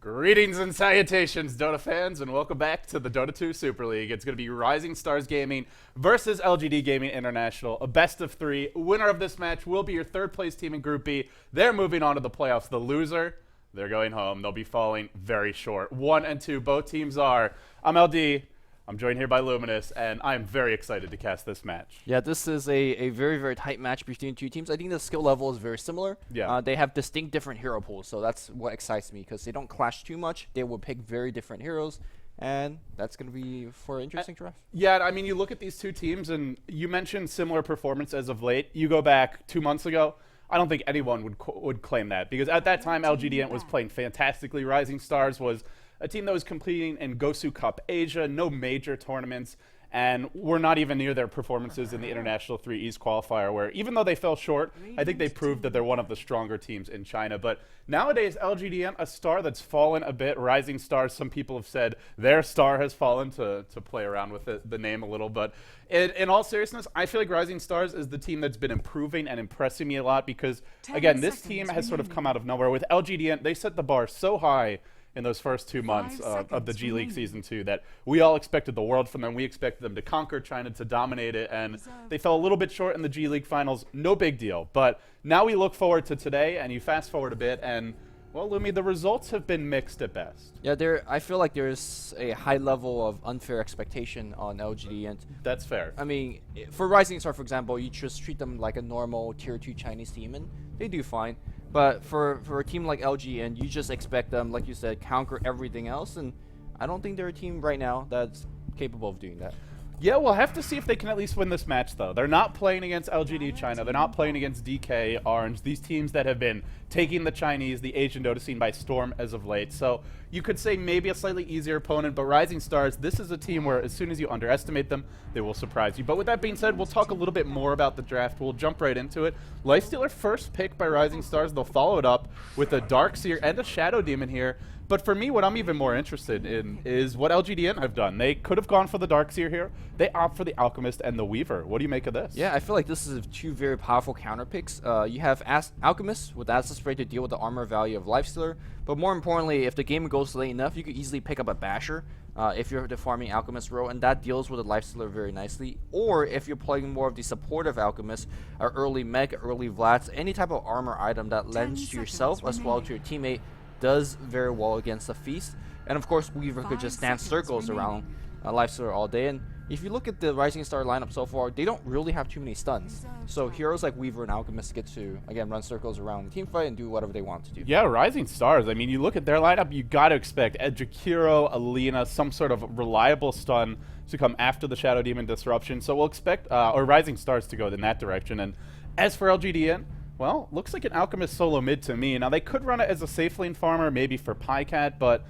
Greetings and salutations, Dota fans, and welcome back to the Dota 2 Super League. It's going to be RisingStars Gaming versus LGD Gaming International, a best-of-3. Winner of this match will be your third-place team in Group B. They're moving on to the playoffs. The loser, they're going home. They'll be falling very short. 1 and 2, both teams are. I'm LD. I'm joined here by Luminous, and I'm very excited to cast this match. Yeah, this is a very, very tight match between two teams. I think the skill level is very similar. Yeah. They have distinct different hero pools, so that's what excites me, because they don't clash too much. They will pick very different heroes, and that's going to be for an interesting draft. Yeah, I mean, you look at these two teams, and you mentioned similar performance as of late. You go back 2 months ago, I don't think anyone would claim that, because at that time, LGD.int was playing fantastically. RisingStars was a team that was competing in Gosu Cup Asia, no major tournaments, and we're not even near their performances in the International 3 East qualifier, where even though they fell short, I think they proved that they're one of the stronger teams in China. But nowadays, LGD.int, a star that's fallen a bit. RisingStars, some people have said their star has fallen, to play around with the name a little. But in all seriousness, I feel like RisingStars is the team that's been improving and impressing me a lot, because, again, this team has sort of come out of nowhere. With LGD.int, they set the bar so high in those first 2 months of the G League Season 2 that we all expected the world from them. We expected them to conquer China, to dominate it, and they fell a little bit short in the G League Finals. No big deal. But now we look forward to today, and you fast forward a bit, and, well, Lumi, the results have been mixed at best. Yeah, I feel like there's a high level of unfair expectation on LGD.int. That's fair. I mean, for RisingStar, for example, you just treat them like a normal Tier 2 Chinese team, and they do fine. But for a team like LG, and you just expect them, like you said, conquer everything else, and I don't think they're a team right now that's capable of doing that. Yeah, we'll have to see if they can at least win this match, though. They're not playing against LGD China. They're not playing against DK, Orange, these teams that have been taking the Chinese, the Asian Dota scene by storm as of late. So you could say maybe a slightly easier opponent, but RisingStars, this is a team where as soon as you underestimate them, they will surprise you. But with that being said, we'll talk a little bit more about the draft. We'll jump right into it. Lifestealer first pick by RisingStars. They'll follow it up with a Darkseer and a Shadow Demon here. But for me, what I'm even more interested in is what LGD.int have done. They could have gone for the Darkseer here. They opt for the Alchemist and the Weaver. What do you make of this? Yeah, I feel like this is two very powerful counter picks. You have Alchemist with Acid Spray to deal with the armor value of Lifestealer. But more importantly, if the game goes late enough, you could easily pick up a Basher if you're the farming Alchemist row, and that deals with the Lifestealer very nicely. Or if you're playing more of the supportive Alchemist, early Mech, early Vlads, any type of armor item that lends to yourself as well to your teammate, does very well against the Feast. And of course, Weaver could just stand circles around Lifestealer all day. And if you look at the RisingStar lineup so far, they don't really have too many stuns. So heroes like Weaver and Alchemist get to, again, run circles around the teamfight and do whatever they want to do. Yeah, RisingStars, I mean, you look at their lineup, you got to expect Edjakiro, Alina, some sort of reliable stun to come after the Shadow Demon disruption. So we'll expect, or RisingStars to go in that direction. And as for LGD.int, well, looks like an Alchemist solo mid to me. Now, they could run it as a safe lane farmer, maybe for Pycat, but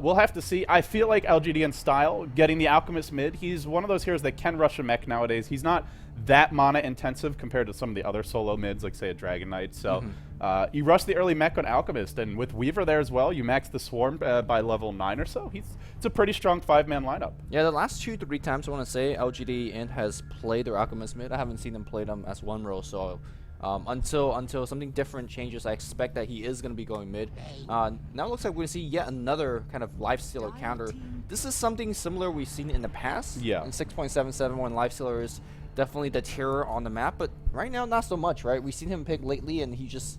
we'll have to see. I feel like LGD.int style, getting the Alchemist mid, he's one of those heroes that can rush a mech nowadays. He's not that mana intensive compared to some of the other solo mids, like, say, a Dragon Knight. So you rush the early mech on Alchemist, and with Weaver there as well, you max the Swarm by level 9 or so. It's a pretty strong 5-man lineup. Yeah, the last 2-3 times I want to say LGD.int has played their Alchemist mid, I haven't seen them play them as one row, so until something different changes, I expect that he is going to be going mid. Now it looks like we're going to see yet another kind of Lifestealer counter. This is something similar we've seen in the past. Yeah. In 6.77, when Lifestealer is definitely the terror on the map, but right now not so much, right? We've seen him pick lately, and he just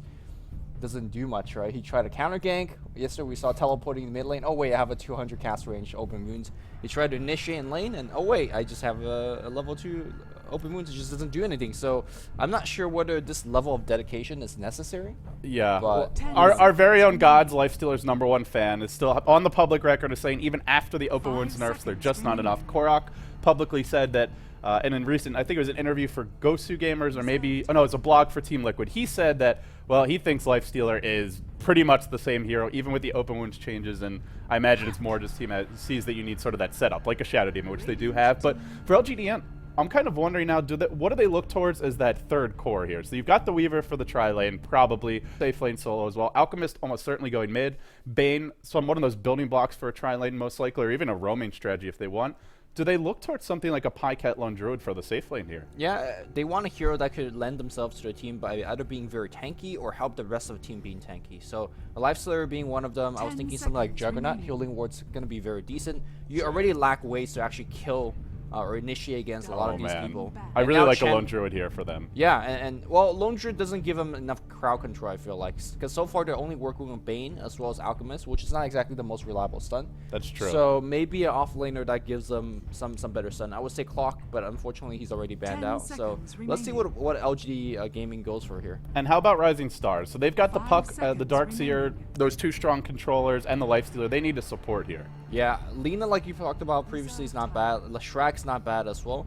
doesn't do much, right? He tried to counter gank. Yesterday we saw teleporting in the mid lane. Oh wait, I have a 200 cast range open wounds. He tried to initiate in lane, and oh wait, I just have a level 2 open wounds. It just doesn't do anything. So I'm not sure whether this level of dedication is necessary. Yeah, but our very own Gods, Lifestealer's #1 fan, is still on the public record of saying even after the open wounds nerfs, they're just not enough. Korok publicly said that, and in recent, I think it was an interview for Gosu Gamers, or maybe, oh no, it's a blog for Team Liquid. He said that, well, he thinks Lifestealer is pretty much the same hero, even with the open wounds changes, and I imagine it's more just team sees that you need sort of that setup, like a Shadow Demon, which they do have. But for LGD.int, I'm kind of wondering now, what do they look towards as that third core here? So you've got the Weaver for the tri-lane, probably safe lane solo as well. Alchemist almost certainly going mid. Bane, one of those building blocks for a tri-lane most likely, or even a roaming strategy if they want. do they look towards something like a Pycat Lone Druid for the safe lane here? Yeah, they want a hero that could lend themselves to the team by either being very tanky or help the rest of the team being tanky. So a Lifestealer being one of them. I was thinking something like Juggernaut. Healing Ward's going to be very decent. You already lack ways to actually kill or initiate against a lot of these people. I And really now like a Chen- Lone Druid here for them. Yeah, and well, Lone Druid doesn't give them enough crowd control, I feel like. Because so far they're only working with Bane as well as Alchemist, which is not exactly the most reliable stun. That's true. So maybe an off-laner that gives them some better stun. I would say Clock, but unfortunately he's already banned 10 out. So seconds let's see what LGD Gaming goes for here. And how about Rising Stars? So they've got the 5 Puck, the seconds Darkseer, remaining. those 2 strong controllers, and the Lifestealer. They need to support here. Yeah, Lina, like you talked about previously, is not bad. Leshrack's not bad as well.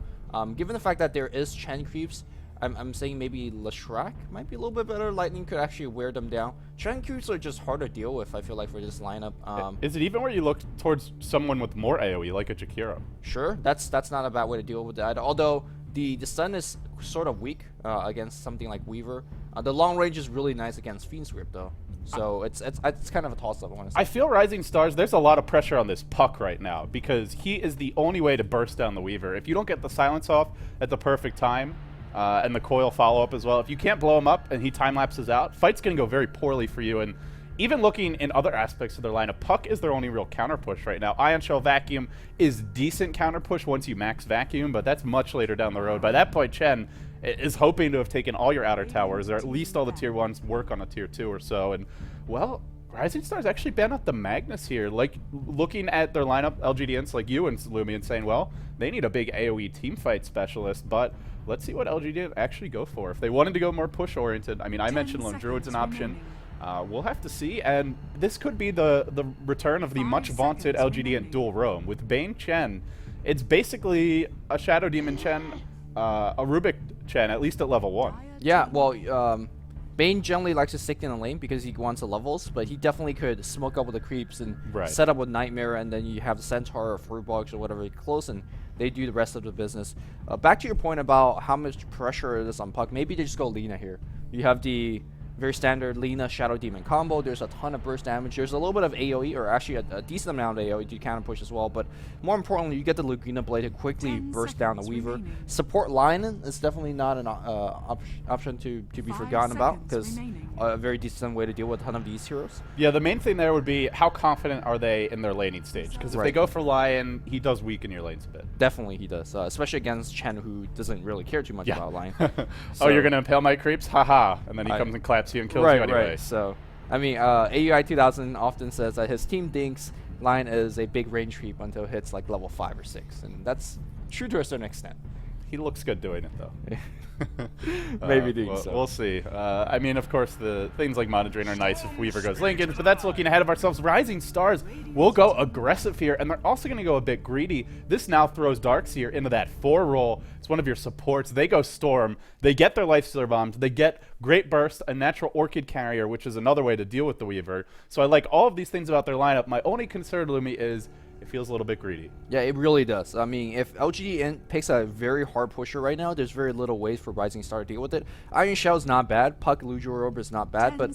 Given the fact that there is Chen creeps, I'm saying maybe Leshrack might be a little bit better. Lightning could actually wear them down. Chen creeps are just hard to deal with, I feel like, for this lineup. Is it even where you look towards someone with more AoE, like a Jakiro? Sure, that's not a bad way to deal with that. Although the stun is sort of weak against something like Weaver. The long range is really nice against Fiend's Grip though. So it's kind of a toss-up, I want to say. I feel Rising Stars, there's a lot of pressure on this Puck right now because he is the only way to burst down the Weaver. If you don't get the silence off at the perfect time, and the coil follow-up as well, if you can't blow him up and he time-lapses out, fight's going to go very poorly for you. And even looking in other aspects of their lineup, Puck is their only real counter push right now. Ion Shell Vacuum is decent counter push once you max Vacuum, but that's much later down the road. By that point, Chen is hoping to have taken all your outer towers, or at least all the tier 1s, work on a tier 2 or so. And, well, Rising Stars actually banned out the Magnus here. Like, looking at their lineup, LGDints like you and Lumi, and saying, well, they need a big AoE teamfight specialist, but let's see what LGD actually go for. If they wanted to go more push-oriented, I mean, I mentioned Lone Druid's an option. We'll have to see, and this could be the return of the much-vaunted LGD dual roam. With Bane Chen, it's basically a Shadow Demon Chen, a Rubik Chen, at least at level 1. Yeah, well, Bane generally likes to stick in the lane because he wants the levels, but he definitely could smoke up with the creeps and set up with Nightmare, and then you have the Centaur or Fruitbox or whatever close, and they do the rest of the business. Back to your point about how much pressure it is on Puck, maybe they just go Lina here. You have the very standard Lina Shadow Demon combo. There's a ton of burst damage. There's a little bit of AoE, or actually a decent amount of AoE to counter push as well. But more importantly, you get the Laguna Blade to quickly burst down the Weaver. Support Linen is definitely not an option to be forgotten about, because a very decent way to deal with a ton of these heroes. Yeah, the main thing there would be how confident are they in their laning stage? Because if they go for Lion, he does weaken your lanes a bit. Definitely he does, especially against Chen, who doesn't really care too much about Lion. Oh, you're going to impale my creeps? Haha. And then he comes and claps you and kills you anyway. Right, so, I mean, AUI 2000 often says that his team thinks Lion is a big range creep until it hits like level 5 or 6, and that's true to a certain extent. He looks good doing it, though. Maybe doing so. We'll see. I mean, of course, the things like Mana Drain are nice if Weaver goes Lincoln, but that's looking ahead of ourselves. Rising Stars will go aggressive here, and they're also going to go a bit greedy. This now throws Darkseer into that 4 role. It's one of your supports. They go Storm. They get their Lifestealer Bombs. They get Great Burst, a natural Orchid Carrier, which is another way to deal with the Weaver. So I like all of these things about their lineup. My only concern, Lumi, is it feels a little bit greedy. Yeah, it really does. I mean, if LGD.int picks a very hard pusher right now, there's very little ways for Rising Star to deal with it. Iron Shell is not bad. Puck Lujo Orb is not bad, but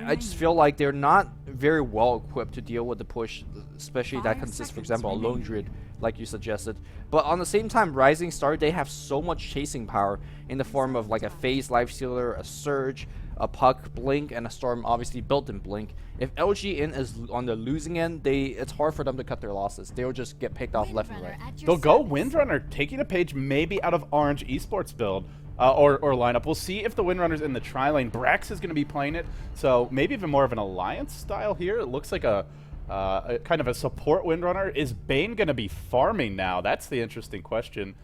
I just feel like they're not very well equipped to deal with the push, especially that consists, for example, a Lone Druid, like you suggested. But on the same time, Rising Star, they have so much chasing power in the form of like a Phase Lifestealer, a Surge, a Puck, Blink, and a Storm obviously built in Blink. If LGD.int is on the losing end, it's hard for them to cut their losses. They'll just get picked off left and right. They'll go Windrunner, taking a page maybe out of Orange Esports build or lineup. We'll see if the Windrunner's in the tri-lane. Brax is going to be playing it, so maybe even more of an Alliance style here. It looks like a kind of a support Windrunner. Is Bane going to be farming now? That's the interesting question.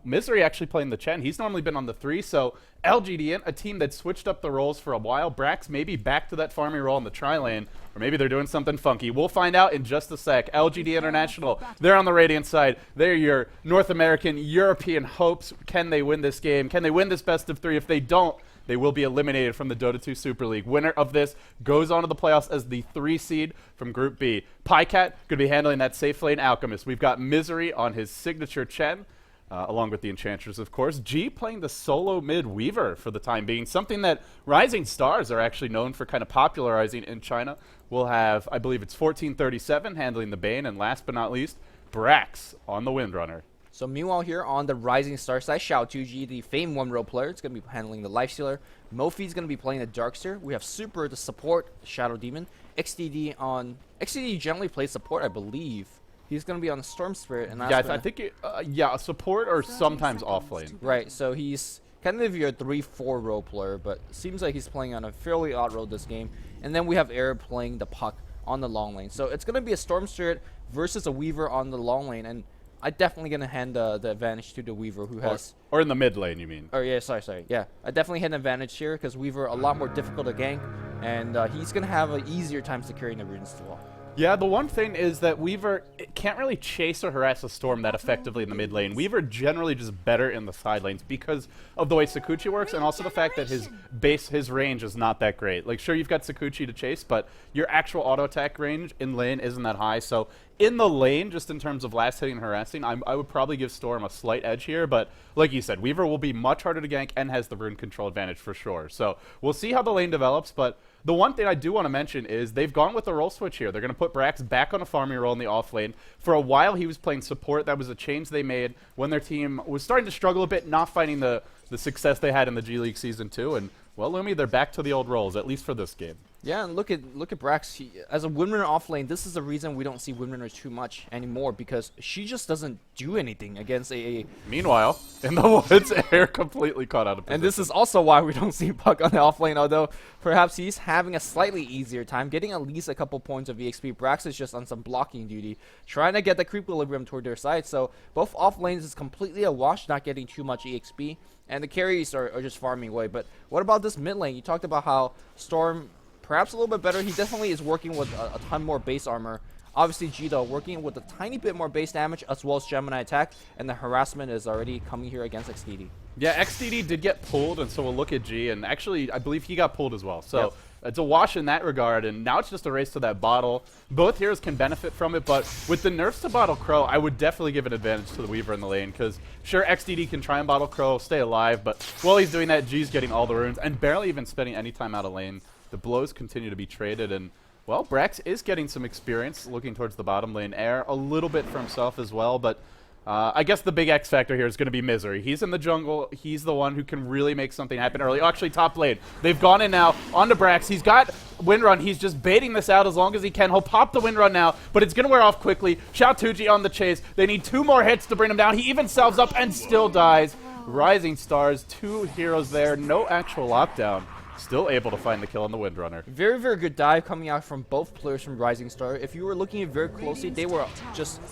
Misery actually playing the Chen. He's normally been on the 3, so LGD.int, a team that switched up the roles for a while. Brax maybe back to that farming role in the tri-lane, or maybe they're doing something funky. We'll find out in just a sec. LGD International, they're on the Radiant side. They're your North American, European hopes. Can they win this game? Can they win this best of 3? If they don't, they will be eliminated from the Dota 2 Super League. Winner of this goes on to the playoffs as the 3 seed from Group B. Pycat going to be handling that safe lane Alchemist. We've got Misery on his signature Chen. Along with the Enchanters, of course. G playing the solo mid Weaver for the time being, something that Rising Stars are actually known for kind of popularizing in China. We'll have, I believe it's 1437 handling the Bane, and last but not least, Brax on the Windrunner. So meanwhile here on the Rising Star side, Xiao2G, the famed one-row player, is going to be handling the Lifestealer. Mofi's going to be playing the Darkseer. We have Super to support Shadow Demon. XDD generally plays support, I believe. He's going to be on the Storm Spirit. And Yeah, I think yeah, support or sometimes off lane. Right, so he's kind of your 3-4 role player, but seems like he's playing on a fairly odd role this game. And then we have Air playing the puck on the long lane. So it's going to be a Storm Spirit versus a Weaver on the long lane, and I'm definitely going to hand the advantage to the Weaver, who has... Or in the mid lane, you mean? Oh, yeah, sorry. Yeah, I definitely had an advantage here because Weaver a lot more difficult to gank, and he's going to have an easier time securing the runes as well. Yeah, the one thing is that Weaver can't really chase or harass a Storm that effectively in the mid lane. Weaver generally just better in the side lanes because of the way Sakuchi works, and also the fact that his range is not that great. Like, sure, you've got Sakuchi to chase, but your actual auto attack range in lane isn't that high. So in the lane, just in terms of last hitting and harassing, I would probably give Storm a slight edge here. But like you said, Weaver will be much harder to gank and has the rune control advantage for sure. So we'll see how the lane develops, but the one thing I do want to mention is they've gone with a role switch here. They're going to put Brax back on a farming role in the off lane. For a while, he was playing support. That was a change they made when their team was starting to struggle a bit, not finding the success they had in the G League Season 2. And, well, Lumi, they're back to the old roles, at least for this game. Yeah, and look at Brax. As a Windrunner off lane, this is the reason we don't see Windrunners too much anymore, because she just doesn't do anything against a... Meanwhile, in the woods, Air completely caught out of position. And this is also why we don't see Puck on the off lane, although perhaps he's having a slightly easier time getting at least a couple points of EXP. Brax is just on some blocking duty, trying to get the creep equilibrium toward their side. So both off lanes is completely a wash, not getting too much EXP, and the carries are just farming away. But what about this mid lane? You talked about how Storm... perhaps a little bit better. He definitely is working with a ton more base armor. Obviously, G, though, working with a tiny bit more base damage as well as Gemini attack, and the harassment is already coming here against XDD. Yeah, XDD did get pulled, and so we'll look at G, and actually, I believe he got pulled as well. So it's a wash in that regard, and now it's just a race to that bottle. Both heroes can benefit from it, but with the nerfs to Bottle Crow, I would definitely give an advantage to the Weaver in the lane, because sure, XDD can try and Bottle Crow, stay alive, but while he's doing that, G's getting all the runes, and barely even spending any time out of lane. The blows continue to be traded, and, well, Brax is getting some experience looking towards the bottom lane. Air a little bit for himself as well, but I guess the big X factor here is going to be Misery. He's in the jungle. He's the one who can really make something happen early. Oh, actually, top lane. They've gone in now onto Brax. He's got Windrun. He's just baiting this out as long as he can. He'll pop the Windrun now, but it's going to wear off quickly. Xiao2G on the chase. They need 2 more hits to bring him down. He even salves up and still dies. Rising Stars, 2 heroes there. No actual lockdown. Still able to find the kill on the Windrunner. Very, very good dive coming out from both players from Rising Star. If you were looking at very closely, they were just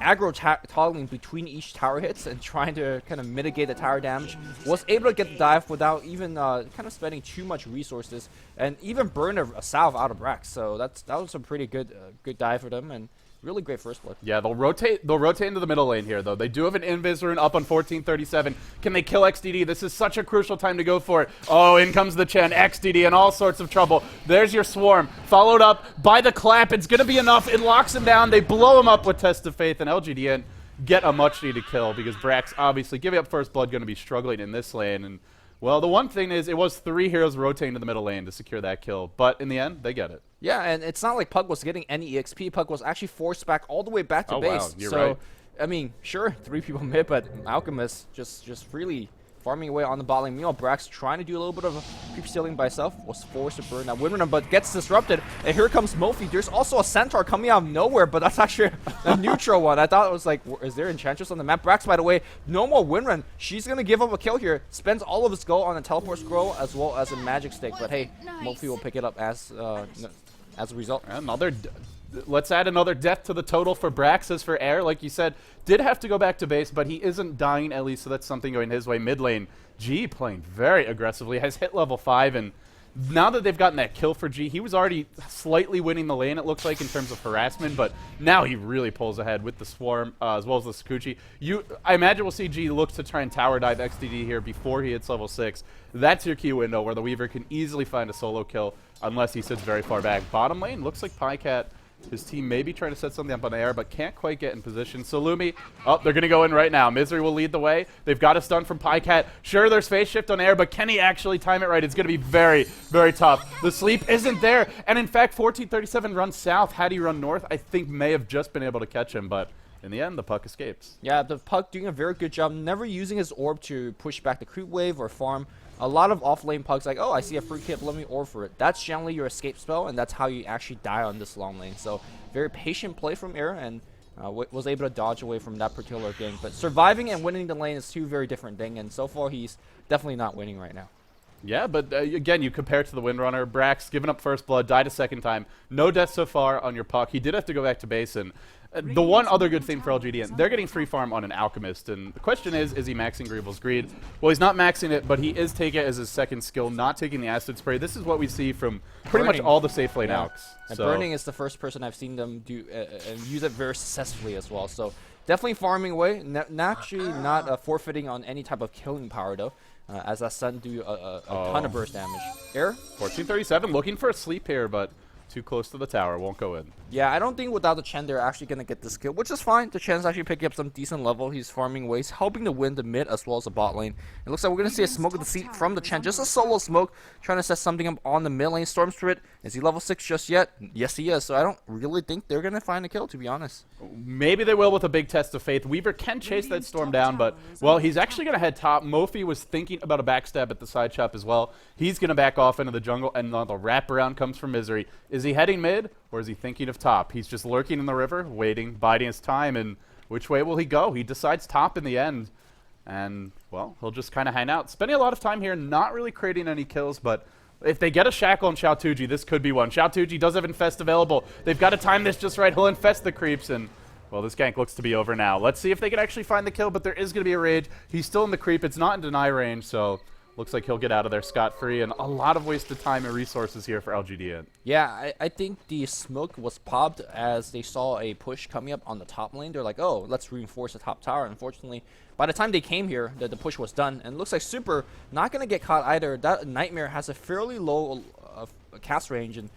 aggro toggling between each tower hits and trying to kind of mitigate the tower damage. Was able to get the dive without even kind of spending too much resources, and even burn a salve out of Brax. So that was a pretty good dive for them, and really great first blood. Yeah, they'll rotate into the middle lane here, though. They do have an Invis rune up on 1437. Can they kill XDD? This is such a crucial time to go for it. Oh, in comes the Chen. XDD in all sorts of trouble. There's your swarm. Followed up by the clap. It's going to be enough. It locks him down. They blow him up with Test of Faith, and LGD.int get a much-needed kill because Brax, obviously, giving up first blood, going to be struggling in this lane. And, well, the one thing is it was 3 heroes rotating to the middle lane to secure that kill. But in the end, they get it. Yeah, and it's not like Pug was getting any EXP. Pug was actually forced back all the way back to base. Wow, you're so, right. I mean, sure, 3 people mid, but Alchemist just freely farming away on the bot lane. Meanwhile, Brax trying to do a little bit of a creep stealing by himself, was forced to burn that Windrunner, but gets disrupted. And here comes Mofi. There's also a Centaur coming out of nowhere, but that's actually a neutral one. I thought it was like, is there Enchantress on the map? Brax, by the way, no more Windrun. She's going to give up a kill here. Spends all of his gold on a teleport scroll as well as a magic stick. But hey, Mofi will pick it up as a result. Let's add another death to the total for Brax. As for Air, like you said, did have to go back to base, but he isn't dying at least, so that's something going his way. Mid lane, G playing very aggressively, has hit level 5, and now that they've gotten that kill for G, he was already slightly winning the lane, it looks like, in terms of harassment, but now he really pulls ahead with the Swarm, as well as the Sakuchi. I imagine we'll see G look to try and tower dive XDD here before he hits level 6. That's your key window where the Weaver can easily find a solo kill, unless he sits very far back. Bottom lane, looks like Pycat, his team may be trying to set something up on Air, but can't quite get in position. So Lumi, they're going to go in right now. Misery will lead the way. They've got a stun from Pycat. Sure, there's phase shift on Air, but can he actually time it right? It's going to be very, very tough. The sleep isn't there. And in fact, 1437 runs south. Had he run north, I think may have just been able to catch him, but in the end, the puck escapes. Yeah, the puck doing a very good job, never using his orb to push back the creep wave or farm. A lot of off-lane pucks like, oh, I see a free kip, let me orb for it. That's generally your escape spell, and that's how you actually die on this long lane. So very patient play from Air, and was able to dodge away from that particular gank. But surviving and winning the lane is two very different things, and so far he's definitely not winning right now. Yeah, but again, you compare it to the Windrunner. Brax giving up first blood, died a second time. No death so far on your puck. He did have to go back to base, and the one other good thing for LGD, they're getting free farm on an Alchemist, and the question is he maxing Greevil's Greed? Well, he's not maxing it, but he is taking it as his second skill, not taking the Acid Spray. This is what we see from pretty much all the safe lane Alks. So. Burning is the first person I've seen them do and use it very successfully as well. So definitely farming away, naturally not forfeiting on any type of killing power though. As that stun do a ton of burst damage. Air? 1437, looking for a sleep here, but too close to the tower, won't go in. Yeah, I don't think without the Chen they're actually going to get this kill, which is fine. The Chen's actually picking up some decent level. He's farming ways, helping to win the mid as well as the bot lane. It looks like we're going to see a smoke of the seat from the Chen. Just a solo smoke, trying to set something up on the mid lane. Storm Spirit, is he level 6 just yet? Yes, he is. So I don't really think they're going to find a kill, to be honest. Maybe they will with a big test of faith. Weaver can chase that Storm down, but, well, he's actually going to head top. Mofi was thinking about a backstab at the side chop as well. He's going to back off into the jungle, and the wraparound comes from Misery. Is he heading mid? Or is he thinking of top? He's just lurking in the river, waiting, biding his time, and which way will he go? He decides top in the end, and, well, he'll just kind of hang out. Spending a lot of time here, not really creating any kills, but if they get a Shackle on Xiaotuji, this could be one. Xiaotuji does have Infest available. They've got to time this just right. He'll infest the creeps, and, well, this gank looks to be over now. Let's see if they can actually find the kill, but there is going to be a Rage. He's still in the creep. It's not in deny range, so looks like he'll get out of there scot-free, and a lot of wasted time and resources here for LGD.int. Yeah, I think the smoke was popped as they saw a push coming up on the top lane. They're like, oh, let's reinforce the top tower. Unfortunately, by the time they came here, the push was done, and it looks like Super not going to get caught either. That Nightmare has a fairly low cast range, and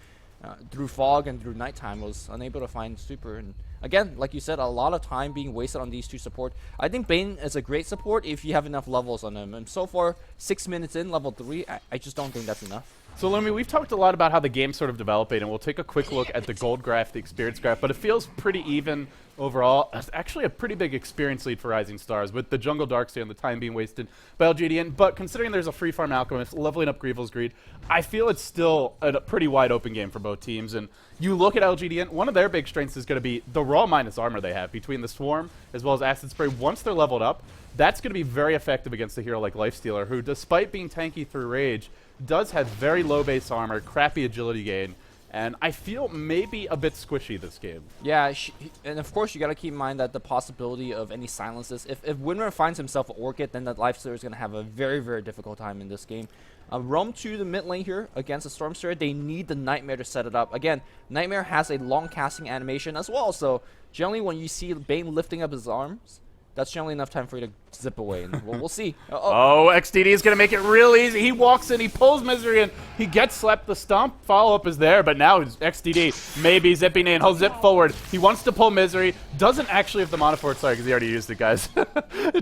through fog and through nighttime was unable to find Super. And again, like you said, a lot of time being wasted on these two support. I think Bane is a great support if you have enough levels on him. And so far, 6 minutes in, level 3, I just don't think that's enough. So, Lumi, we've talked a lot about how the game's sort of developing, and we'll take a quick look at the gold graph, the experience graph, but it feels pretty even overall. It's actually a pretty big experience lead for RisingStars, with the jungle Darkseer and the time being wasted by LGD.int, but considering there's a free farm Alchemist leveling up Greevil's Greed, I feel it's still a pretty wide open game for both teams. And you look at LGD.int, one of their big strengths is going to be the raw minus armor they have between the Swarm as well as Acid Spray. Once they're leveled up, that's going to be very effective against a hero like Lifestealer, who, despite being tanky through Rage, does have very low base armor, crappy agility gain, and I feel maybe a bit squishy this game. Yeah, and of course you got to keep in mind that the possibility of any silences. If Winrunner finds himself an Orchid, then the Lifestealer is going to have a very, very difficult time in this game. Roam to the mid lane here against the Storm Spirit. They need the Nightmare to set it up. Again, Nightmare has a long casting animation as well, so generally when you see Bane lifting up his arms, that's generally enough time for you to zip away, and we'll see. XDD is going to make it real easy. He walks in, he pulls Misery in, he gets slept. The stomp follow-up is there, but now XDD maybe zipping in. He'll zip forward. He wants to pull Misery. Doesn't actually have the mana for it, sorry, because he already used it, guys.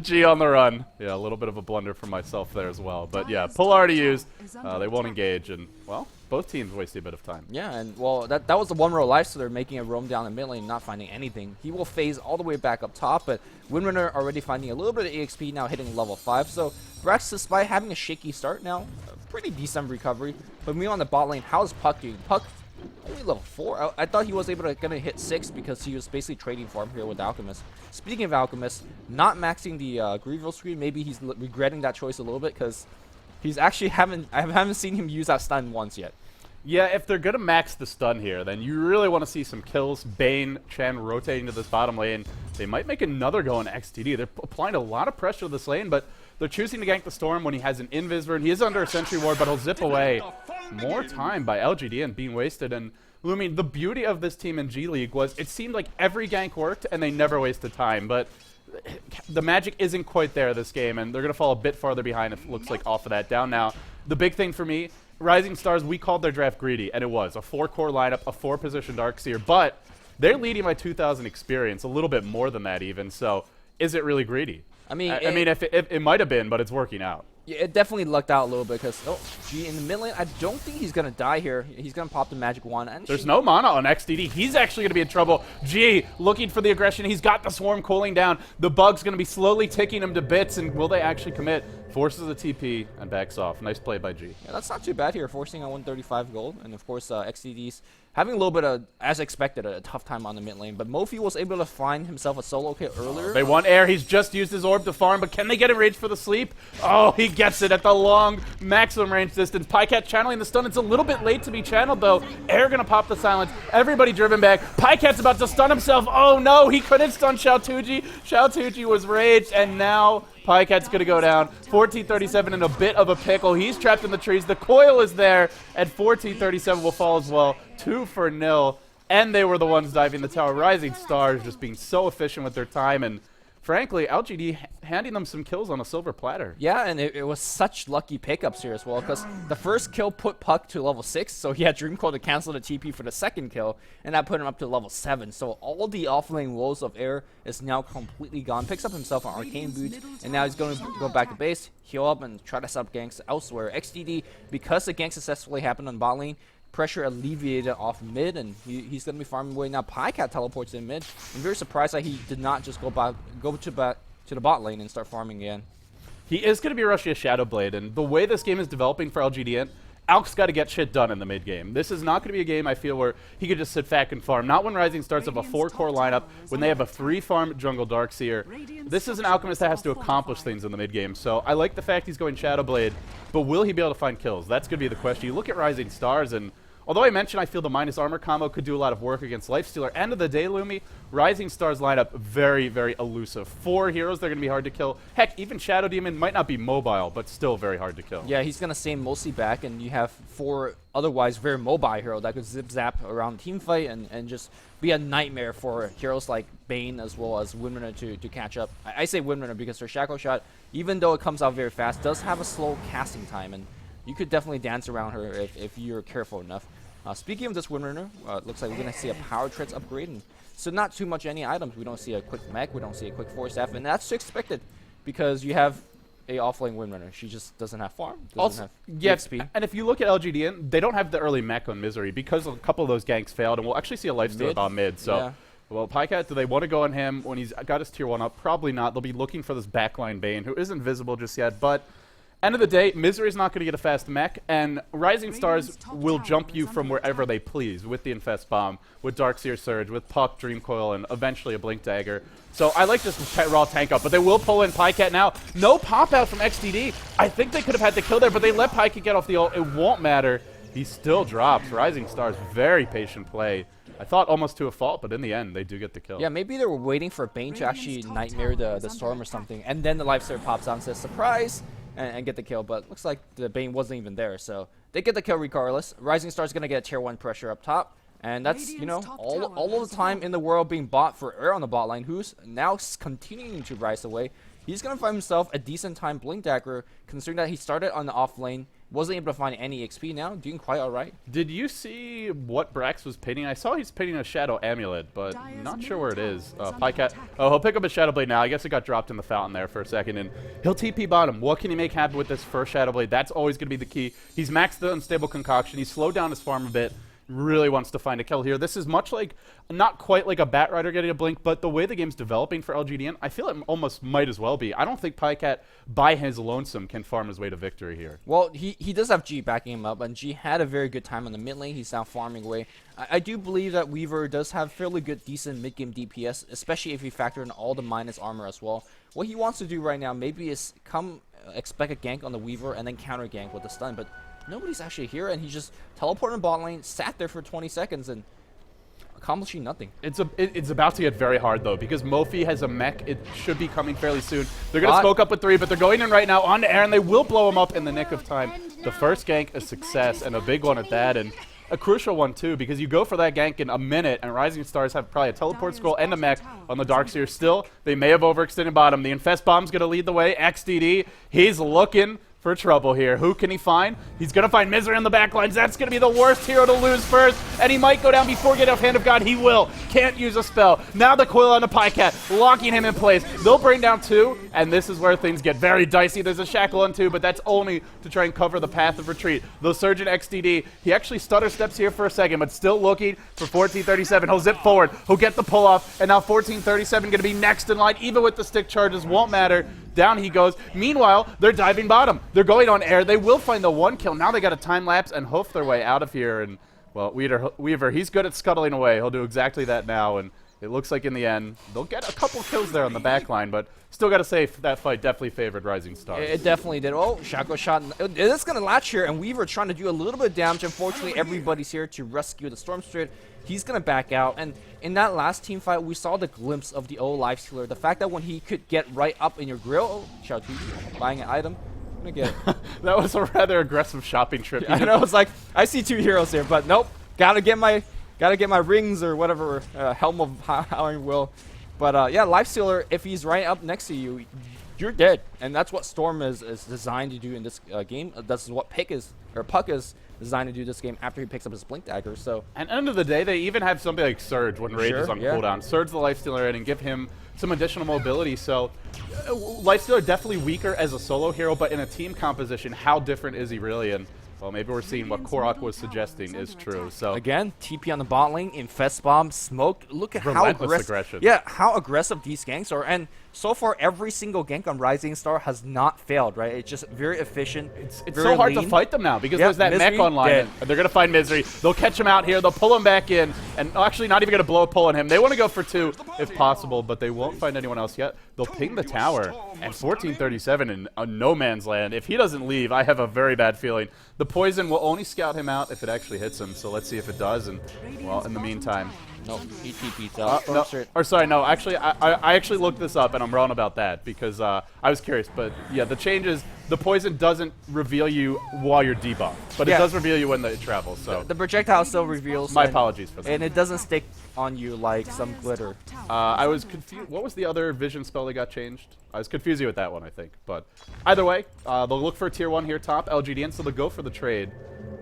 G on the run. Yeah, a little bit of a blunder for myself there as well. But yeah, pull already used. They won't engage, and, well, both teams wasted a bit of time. Yeah, and, well, that was the one row life, so they're making a roam down the mid lane, not finding anything. He will phase all the way back up top, but Windrunner already finding a little bit of EXP, now hitting level 5. So Brax, despite having a shaky start now, a pretty decent recovery. But me on the bot lane, how's Puck doing? Puck only level 4. I thought he was able to gonna hit 6 because he was basically trading farm here with Alchemist. Speaking of Alchemist, not maxing the Greevil's screen, maybe he's regretting that choice a little bit because he's actually I haven't seen him use that stun once yet. Yeah, if they're going to max the stun here, then you really want to see some kills. Bane, Chen rotating to this bottom lane. They might make another go on XTD. They're applying a lot of pressure to this lane, but they're choosing to gank the Storm when he has an Invis and he is under a Sentry Ward, but he'll zip away. More time by LGD.int being wasted. And, I mean, the beauty of this team in G League was it seemed like every gank worked and they never wasted time, but the magic isn't quite there this game, and they're going to fall a bit farther behind, it looks like, off of that. Down now. The big thing for me, RisingStars, we called their draft greedy, and it was a 4-core lineup, a 4-position Darkseer, but they're leading by 2,000 experience, a little bit more than that even, so is it really greedy? I mean, if it might have been, but it's working out. Yeah, it definitely lucked out a little bit because G in the mid lane. I don't think he's gonna die here. He's gonna pop the magic wand. And there's no mana on XDD. He's actually gonna be in trouble. G looking for the aggression. He's got the swarm cooling down. The bug's gonna be slowly ticking him to bits, and will they actually commit? Forces a TP and backs off. Nice play by G. Yeah, that's not too bad here, forcing on 135 gold. And of course, XDD's having a little bit of, as expected, a tough time on the mid lane. But Mofi was able to find himself a solo kill earlier. They want air. He's just used his orb to farm, but can they get enraged for the sleep? Oh, he gets it at the long maximum range distance. Pycat channeling the stun. It's a little bit late to be channeled, though. Air gonna pop the silence. Everybody driven back. Pycat's about to stun himself. Oh, no, he couldn't stun Xiaotuji. Xiaotuji was raged, and now Pycat's going to go down. 1437 in a bit of a pickle. He's trapped in the trees. The coil is there, and 1437 will fall as well. 2-0. And they were the ones diving the tower. RisingStars just being so efficient with their time, and frankly, LGD handing them some kills on a silver platter. Yeah, and it was such lucky pickups here as well, because the first kill put Puck to level 6, so he had Dream Coil to cancel the TP for the second kill, and that put him up to level 7. So all the offlane woes of air is now completely gone. Picks up himself an arcane boots, and now he's going to go back to base, heal up, and try to set up ganks elsewhere. XDD, because the gank successfully happened on bot lane, pressure alleviated off mid, and he's going to be farming away now. Pycat teleports in mid. I'm very surprised that he did not just go to the bot lane and start farming again. He is going to be rushing a Shadow Blade, and the way this game is developing for LGD.int, Alk's got to get shit done in the mid game. This is not going to be a game, I feel, where he could just sit back and farm. Not when RisingStars have a 4-core lineup, when they have a 3-farm jungle Darkseer. This is an Alchemist that has to accomplish things in the mid game, so I like the fact he's going Shadow Blade, but will he be able to find kills? That's going to be the question. You look at RisingStars, and although I mentioned I feel the minus armor combo could do a lot of work against Lifestealer, end of the day, Lumi, RisingStars lineup very, very elusive. 4 heroes, they're going to be hard to kill. Heck, even Shadow Demon might not be mobile, but still very hard to kill. Yeah, he's going to stay mostly back, and you have 4 otherwise very mobile heroes that could zip-zap around team fight and just be a nightmare for heroes like Bane as well as Windrunner to catch up. I say Windrunner because her Shackle Shot, even though it comes out very fast, does have a slow casting time, and you could definitely dance around her if you're careful enough. Speaking of this Windrunner, looks like we're going to see a Power Treads upgrade. And so not too much any items. We don't see a quick mech. We don't see a quick Force Staff. And that's expected because you have a offlane Windrunner. She just doesn't have farm. Doesn't have XP. And if you look at LGD.int, they don't have the early mech on Misery because a couple of those ganks failed. And we'll actually see a Lifestealer bomb mid. So, yeah. Well, Pycat, do they want to go on him when he's got his tier 1 up? Probably not. They'll be looking for this backline Bane, who isn't visible just yet. But end of the day, Misery's not going to get a fast mech, and RisingStars will jump you from wherever they please with the Infest Bomb, with Darkseer Surge, with Puck, Dream Coil, and eventually a Blink Dagger. So I like this raw tank up, but they will pull in Pycat now. No pop-out from XDD. I think they could have had the kill there, but they let Pycat get off the ult. It won't matter. He still drops. RisingStars, very patient play. I thought almost to a fault, but in the end, they do get the kill. Yeah, maybe they were waiting for Bane to actually nightmare the Storm or something, and then the Lifestealer pops out and says, surprise! And get the kill, but looks like the Bane wasn't even there, so they get the kill regardless. RisingStar's gonna get tier 1 pressure up top, and that's, you know, all of the time in the world being bought for Air on the bot line, who's now continuing to rise away. He's gonna find himself a decent time Blink Dagger, considering that he started on the off lane, wasn't able to find any XP now, doing quite alright. Did you see what Brax was pinning? I saw he's pinning a Shadow Amulet, but not sure where it is. Pycat, oh, he'll pick up a Shadow Blade now. I guess it got dropped in the fountain there for a second, and he'll TP bottom. What can he make happen with this first Shadow Blade? That's always going to be the key. He's maxed the Unstable Concoction. He's slowed down his farm a bit. Really wants to find a kill here. This is much like, not quite like a Batrider getting a blink, but the way the game's developing for LGD.int, I feel it almost might as well be. I don't think Pycat, by his lonesome, can farm his way to victory here. Well, he does have G backing him up, and G had a very good time on the mid lane. He's now farming away. I do believe that Weaver does have fairly good, decent mid-game DPS, especially if you factor in all the minus armor as well. What he wants to do right now maybe is expect a gank on the Weaver and then counter gank with the stun, but nobody's actually here, and he just teleported in bot lane, sat there for 20 seconds, and accomplishing nothing. It's about to get very hard, though, because Mofi has a mech. It should be coming fairly soon. They're going to smoke up with 3, but they're going in right now on air, and they will blow him up in the nick of time. The first gank, a success, and a big one at that, and a crucial one, too, because you go for that gank in a minute, and RisingStars have probably a teleport scroll and a mech on the Darkseer. Still, they may have overextended bottom. The Infest Bomb's going to lead the way. XDD, he's looking for trouble here. Who can he find? He's going to find Misery on the back lines. That's going to be the worst hero to lose first. And he might go down before getting off Hand of God. He will. Can't use a spell. Now the coil on the Pycat, locking him in place. They'll bring down 2, and this is where things get very dicey. There's a shackle on 2, but that's only to try and cover the path of retreat. They'll surge in XDD. He actually stutter steps here for a second, but still looking for 1437. He'll zip forward. He'll get the pull off, and now 1437 going to be next in line. Even with the stick charges, won't matter. Down he goes. Meanwhile, they're diving bottom. They're going on air. They will find the 1 kill. Now they got a time lapse and hoof their way out of here. And, well, Weaver, he's good at scuttling away. He'll do exactly that now. And it looks like in the end, they'll get a couple kills there on the back line. But still got to say, that fight definitely favored RisingStars. It definitely did. Oh, Shackle shot. It is going to latch here. And Weaver trying to do a little bit of damage. Unfortunately, everybody's here to rescue the Storm Spirit. He's going to back out. And in that last team fight, we saw the glimpse of the old Lifestealer. The fact that when he could get right up in your grill, oh, shout to you, buying an item. I'm going to get it. That was a rather aggressive shopping trip. I know, it's like, I see 2 heroes here, but nope. Gotta get my rings or whatever, helm of Howling Will. But yeah, Lifestealer, if he's right up next to you, you're dead. And that's what Storm is designed to do in this game. That's what Puck is designed to do this game after he picks up his Blink Dagger. So, at the end of the day, they even have something like Surge when Rage is on cooldown. Surge the Lifestealer in and give him some additional mobility. So Lifestealer definitely weaker as a solo hero, but in a team composition, how different is he really? And well, maybe we're seeing what Korok was suggesting is true. So again, TP on the bot lane, Infest Bomb, Smoke. Look at how aggressive. Yeah, how aggressive these ganks are. And so far, every single gank on RisingStar has not failed, right? It's just very efficient. It's so hard to fight them now because there's that mech online. And they're going to find Misery. They'll catch him out here. They'll pull him back in. And actually not even going to blow a pull on him. They want to go for 2 if possible, but they won't find anyone else yet. They'll ping the tower. And 1437 in a no man's land. If he doesn't leave, I have a very bad feeling. The poison will only scout him out if it actually hits him. So let's see if it does. And, well, in the meantime... Nope, he TP'd out. No, or sorry, no, actually, I actually looked this up, and I'm wrong about that, because I was curious. But, yeah, the change is the poison doesn't reveal you while you're debuffed, but it does reveal you when it travels. So the projectile still reveals. My apologies for that. And it doesn't stick on you like some glitter. I was confused. What was the other vision spell that got changed? I was confusing with that one, I think. But either way, they'll look for a tier 1 here top, LGD.int, so they'll go for the trade.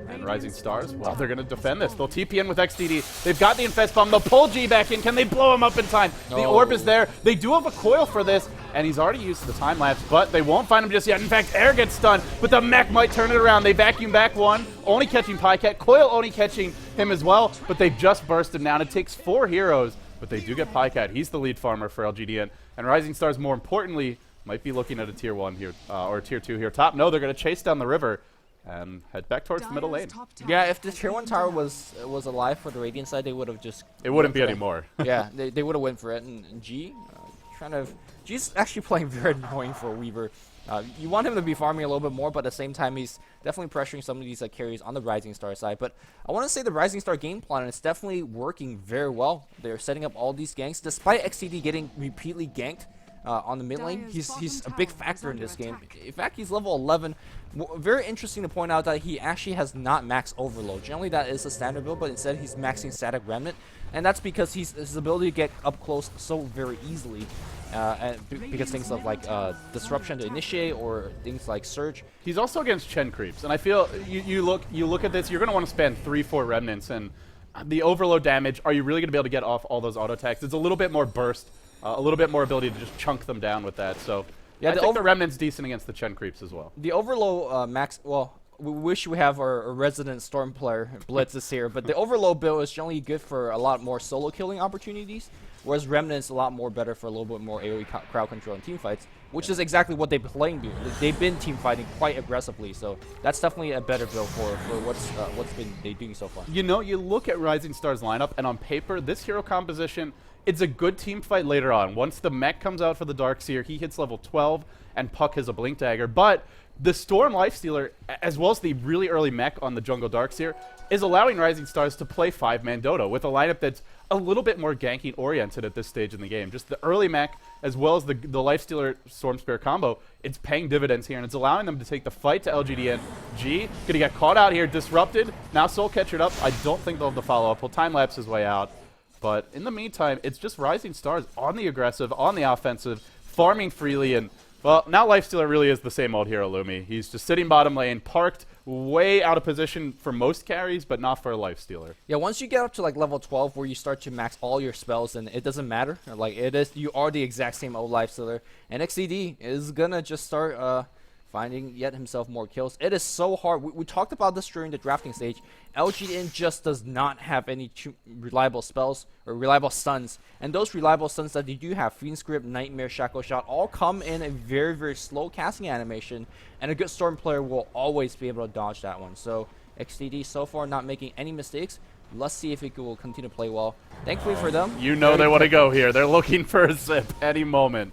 And RisingStars, well, they're going to defend this. They'll TP in with XDD. They've got the Infest Bomb. They'll pull G back in. Can they blow him up in time? No. The orb is there. They do have a coil for this, and he's already used the time lapse, but they won't find him just yet. In fact, Air gets stunned, but the mech might turn it around. They vacuum back 1, only catching Pycat. Coil only catching him as well, but they've just burst him down. It takes 4 heroes, but they do get Pycat. He's the lead farmer for LGD.int, and RisingStars, more importantly, might be looking at a tier 1 here, or tier 2 here top. No, they're going to chase down the river and head back towards the middle lane. Yeah, if the tier 1 tower was alive for the Radiant side, they would have just... It wouldn't be anymore. Yeah, they would have went for it. And G, G's actually playing very annoying for Weaver. You want him to be farming a little bit more, but at the same time, he's definitely pressuring some of these carries on the RisingStar side. But I want to say the RisingStar game plan is definitely working very well. They're setting up all these ganks. Despite XCD getting repeatedly ganked on the mid lane, he's a big factor in this game. In fact, he's level 11. Very interesting to point out that he actually has not max overload. Generally, that is a standard build, but instead he's maxing static remnant, and that's because his ability to get up close so very easily, and because things of like disruption to initiate or things like surge. He's also against Chen creeps, and I feel you look at this, you're going to want to spend 3-4 remnants, and the overload damage. Are you really going to be able to get off all those auto attacks? It's a little bit more burst, a little bit more ability to just chunk them down with that. So. Yeah, I think the remnant's decent against the Chen creeps as well. The overload max, well, we wish we have our resident Storm player, Blitz, is here, but the overload build is generally good for a lot more solo killing opportunities, whereas remnant's a lot more better for a little bit more AoE crowd control and team fights, which is exactly what they've been playing. They've been team fighting quite aggressively, so that's definitely a better build for what's been they doing so far. You know, you look at RisingStars lineup, and on paper, this hero composition, it's a good team fight later on. Once the mech comes out for the Darkseer, he hits level 12, and Puck has a Blink Dagger. But the Storm Lifestealer, as well as the really early mech on the Jungle Darkseer, is allowing RisingStars to play 5-man Dodo with a lineup that's a little bit more ganking oriented at this stage in the game. Just the early mech, as well as the Lifestealer Storm Spirit combo, it's paying dividends here, and it's allowing them to take the fight to LGD.int. G, gonna get caught out here, disrupted. Now Soul Catchered up. I don't think they'll have the follow-up. He'll time-lapse his way out. But in the meantime, it's just RisingStars on the aggressive, on the offensive, farming freely, and, Well, now Lifestealer really is the same old hero, Lumi. He's just sitting bottom lane, parked way out of position for most carries, but not for a Lifestealer. Yeah, once you get up to like level 12 where you start to max all your spells, then it doesn't matter. Like you are the exact same old Lifestealer. And XCD is gonna just start finding yet himself more kills. It is so hard. We talked about this during the drafting stage. LGDint just does not have any reliable spells or reliable stuns. And those reliable stuns that they do have, Fiend's Grip, Nightmare, Shackle Shot, all come in a very, very slow casting animation. And a good Storm player will always be able to dodge that one. So XDD so far not making any mistakes. Let's see if it will continue to play well. Thankfully for them. You know they want to go here. They're looking for a zip any moment.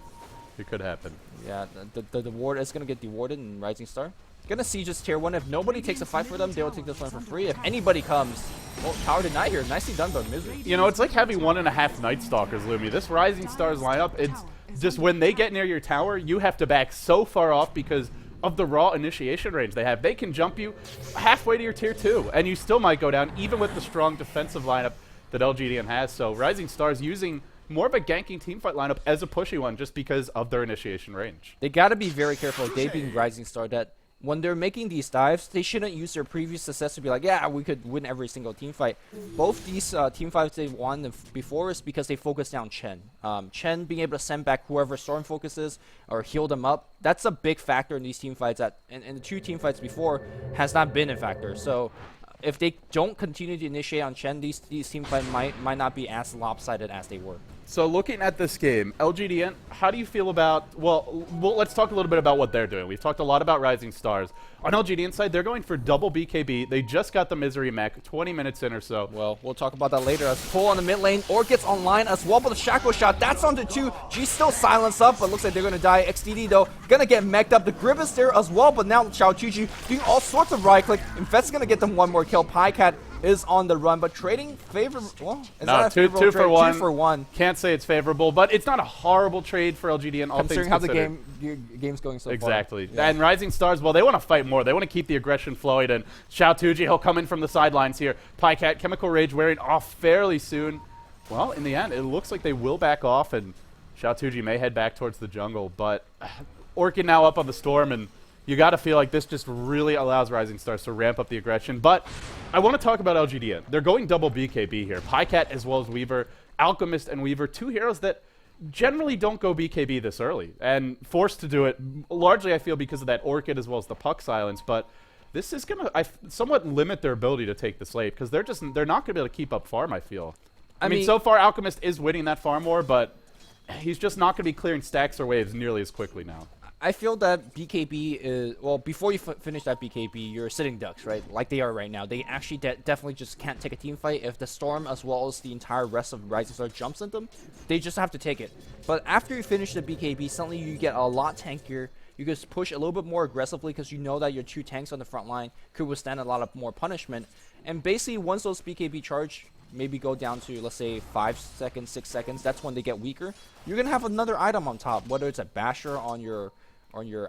It could happen. Yeah, the ward is going to get dewarded in Rising Star. Gonna see just tier 1. If nobody takes a fight for them, they will take this one for free. If anybody comes, well, Tower denied here. Nicely done by Misery. You know, it's like having 1.5 Night Stalkers, Lumi. This Rising Stars lineup, it's just when they get near your tower, you have to back so far off because of the raw initiation range they have. They can jump you halfway to your tier 2, and you still might go down, even with the strong defensive lineup that LGDN has. So Rising Stars using more of a ganking teamfight lineup as a pushy one just because of their initiation range. They got to be very careful, they being Rising Star, that when they're making these dives, they shouldn't use their previous success to be like, yeah, we could win every single team fight. Both these team fights they've won before is because they focused down Chen. Chen being able to send back whoever Storm focuses or heal them up, that's a big factor in these team fights that in the 2 team fights before has not been a factor. So if they don't continue to initiate on Chen, these team fights might not be as lopsided as they were. So looking at this game, LGDN, how do you feel about, well, let's talk a little bit about what they're doing. We've talked a lot about Rising Stars. On LGDN side, they're going for double BKB. They just got the Misery mech 20 minutes in or so. Well, we'll talk about that later as pull on the mid lane. Orc gets online as well, but the Shackle Shot, that's onto 2. G still silenced up, but looks like they're going to die. XDD, though, going to get mech'd up. The Grip is there as well, but now Xiao Chuji doing all sorts of right click. Infest's going to get them one more kill. Pycat is on the run, but trading favorable. Well, is that a favorable two trade? for one. 2 for 1. Can't say it's favorable, but it's not a horrible trade for LGDN. All Considering how the game's going so far. Exactly. Yeah. And Rising Stars, well, they want to fight more. They want to keep the aggression flowing. And Xiao Tuji, he'll come in from the sidelines here. Pycat, Chemical Rage wearing off fairly soon. Well, in the end, it looks like they will back off, and Xiao Tuji may head back towards the jungle. But Orchid now up on the Storm, and you got to feel like this just really allows Rising Stars to ramp up the aggression. But I want to talk about LGDN. They're going double BKB here. Pycat as well as Weaver, Alchemist and Weaver, 2 heroes that generally don't go BKB this early and forced to do it largely, I feel, because of that Orchid as well as the Puck silence. But this is going to somewhat limit their ability to take this late because they're not going to be able to keep up farm, I feel. I mean, so far Alchemist is winning that farm war, but he's just not going to be clearing stacks or waves nearly as quickly now. I feel that BKB is, well, before you finish that BKB, you're sitting ducks, right? Like they are right now. They actually definitely just can't take a team fight. If the Storm, as well as the entire rest of Rising Star, jumps at them, they just have to take it. But after you finish the BKB, suddenly you get a lot tankier. You can push a little bit more aggressively because you know that your 2 tanks on the front line could withstand a lot of more punishment. And basically, once those BKB charge maybe go down to, let's say, 5 seconds, 6 seconds, that's when they get weaker. You're going to have another item on top, whether it's a Basher on your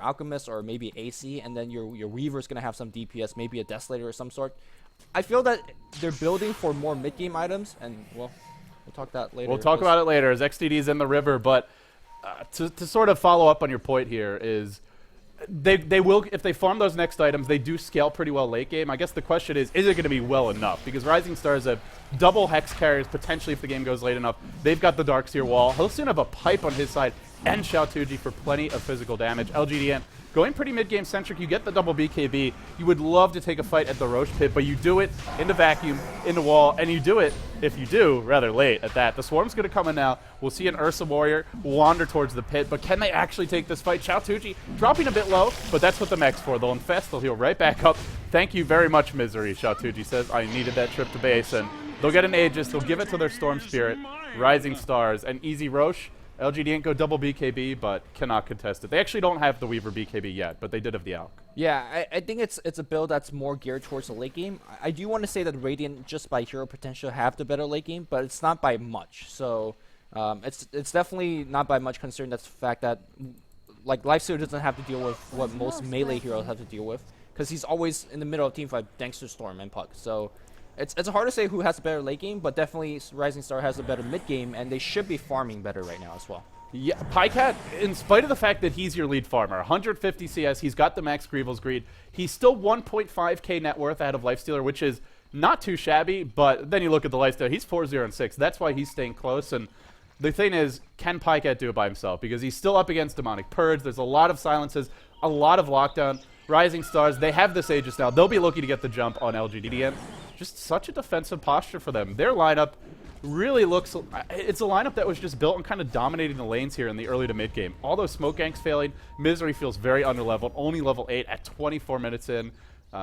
Alchemist or maybe AC, and then your Weaver is going to have some DPS, maybe a Desolator or some sort. I feel that they're building for more mid-game items, and, well, we'll talk that later. We'll talk about it later as XDD's in the river, but to sort of follow up on your point here is they will, if they farm those next items, they do scale pretty well late game. I guess the question is it going to be well enough? Because Rising Stars have double Hex carriers, potentially if the game goes late enough. They've got the Darkseer wall. He'll soon have a pipe on his side and Xiao Tuji for plenty of physical damage. LGDN going pretty mid-game centric. You get the double BKB. You would love to take a fight at the Roche pit, but you do it in the vacuum, in the wall, and you do it, if you do, rather late at that. The Swarm's going to come in now. We'll see an Ursa Warrior wander towards the pit, but can they actually take this fight? Xiao Tuji dropping a bit low, but that's what the mech's for. They'll infest, they'll heal right back up. Thank you very much, Misery, Xiao Tuji says. I needed that trip to base, and they'll get an Aegis. They'll give it to their Storm Spirit, Rising Stars, and easy Roche. LGD go double BKB, but cannot contest it. They actually don't have the Weaver BKB yet, but they did have the Alk. Yeah, I think it's a build that's more geared towards the late game. I do want to say that Radiant, just by hero potential, have the better late game, but it's not by much. So it's definitely not by much, considering that's the fact that like Lifestealer doesn't have to deal with what most melee heroes have to deal with, because he's always in the middle of team fight thanks to Storm and Puck. So it's hard to say who has a better late game, but definitely Rising Star has a better mid game, and they should be farming better right now as well. Yeah, Pycat, in spite of the fact that he's your lead farmer, 150 CS, he's got the max Greevil's greed. He's still 1.5k net worth ahead of Lifestealer, which is not too shabby, but then you look at the Lifestealer, he's 4-0-6. That's why he's staying close, and the thing is, can Pycat do it by himself? Because he's still up against Demonic Purge, there's a lot of silences, a lot of lockdown. RisingStars, they have this Aegis now. They'll be looking to get the jump on LGD.int. Just such a defensive posture for them. Their lineup really looks, it's a lineup that was just built on kind of dominating the lanes here in the early to mid game. All those smoke ganks failing, Misery feels very underleveled, only level 8 at 24 minutes in.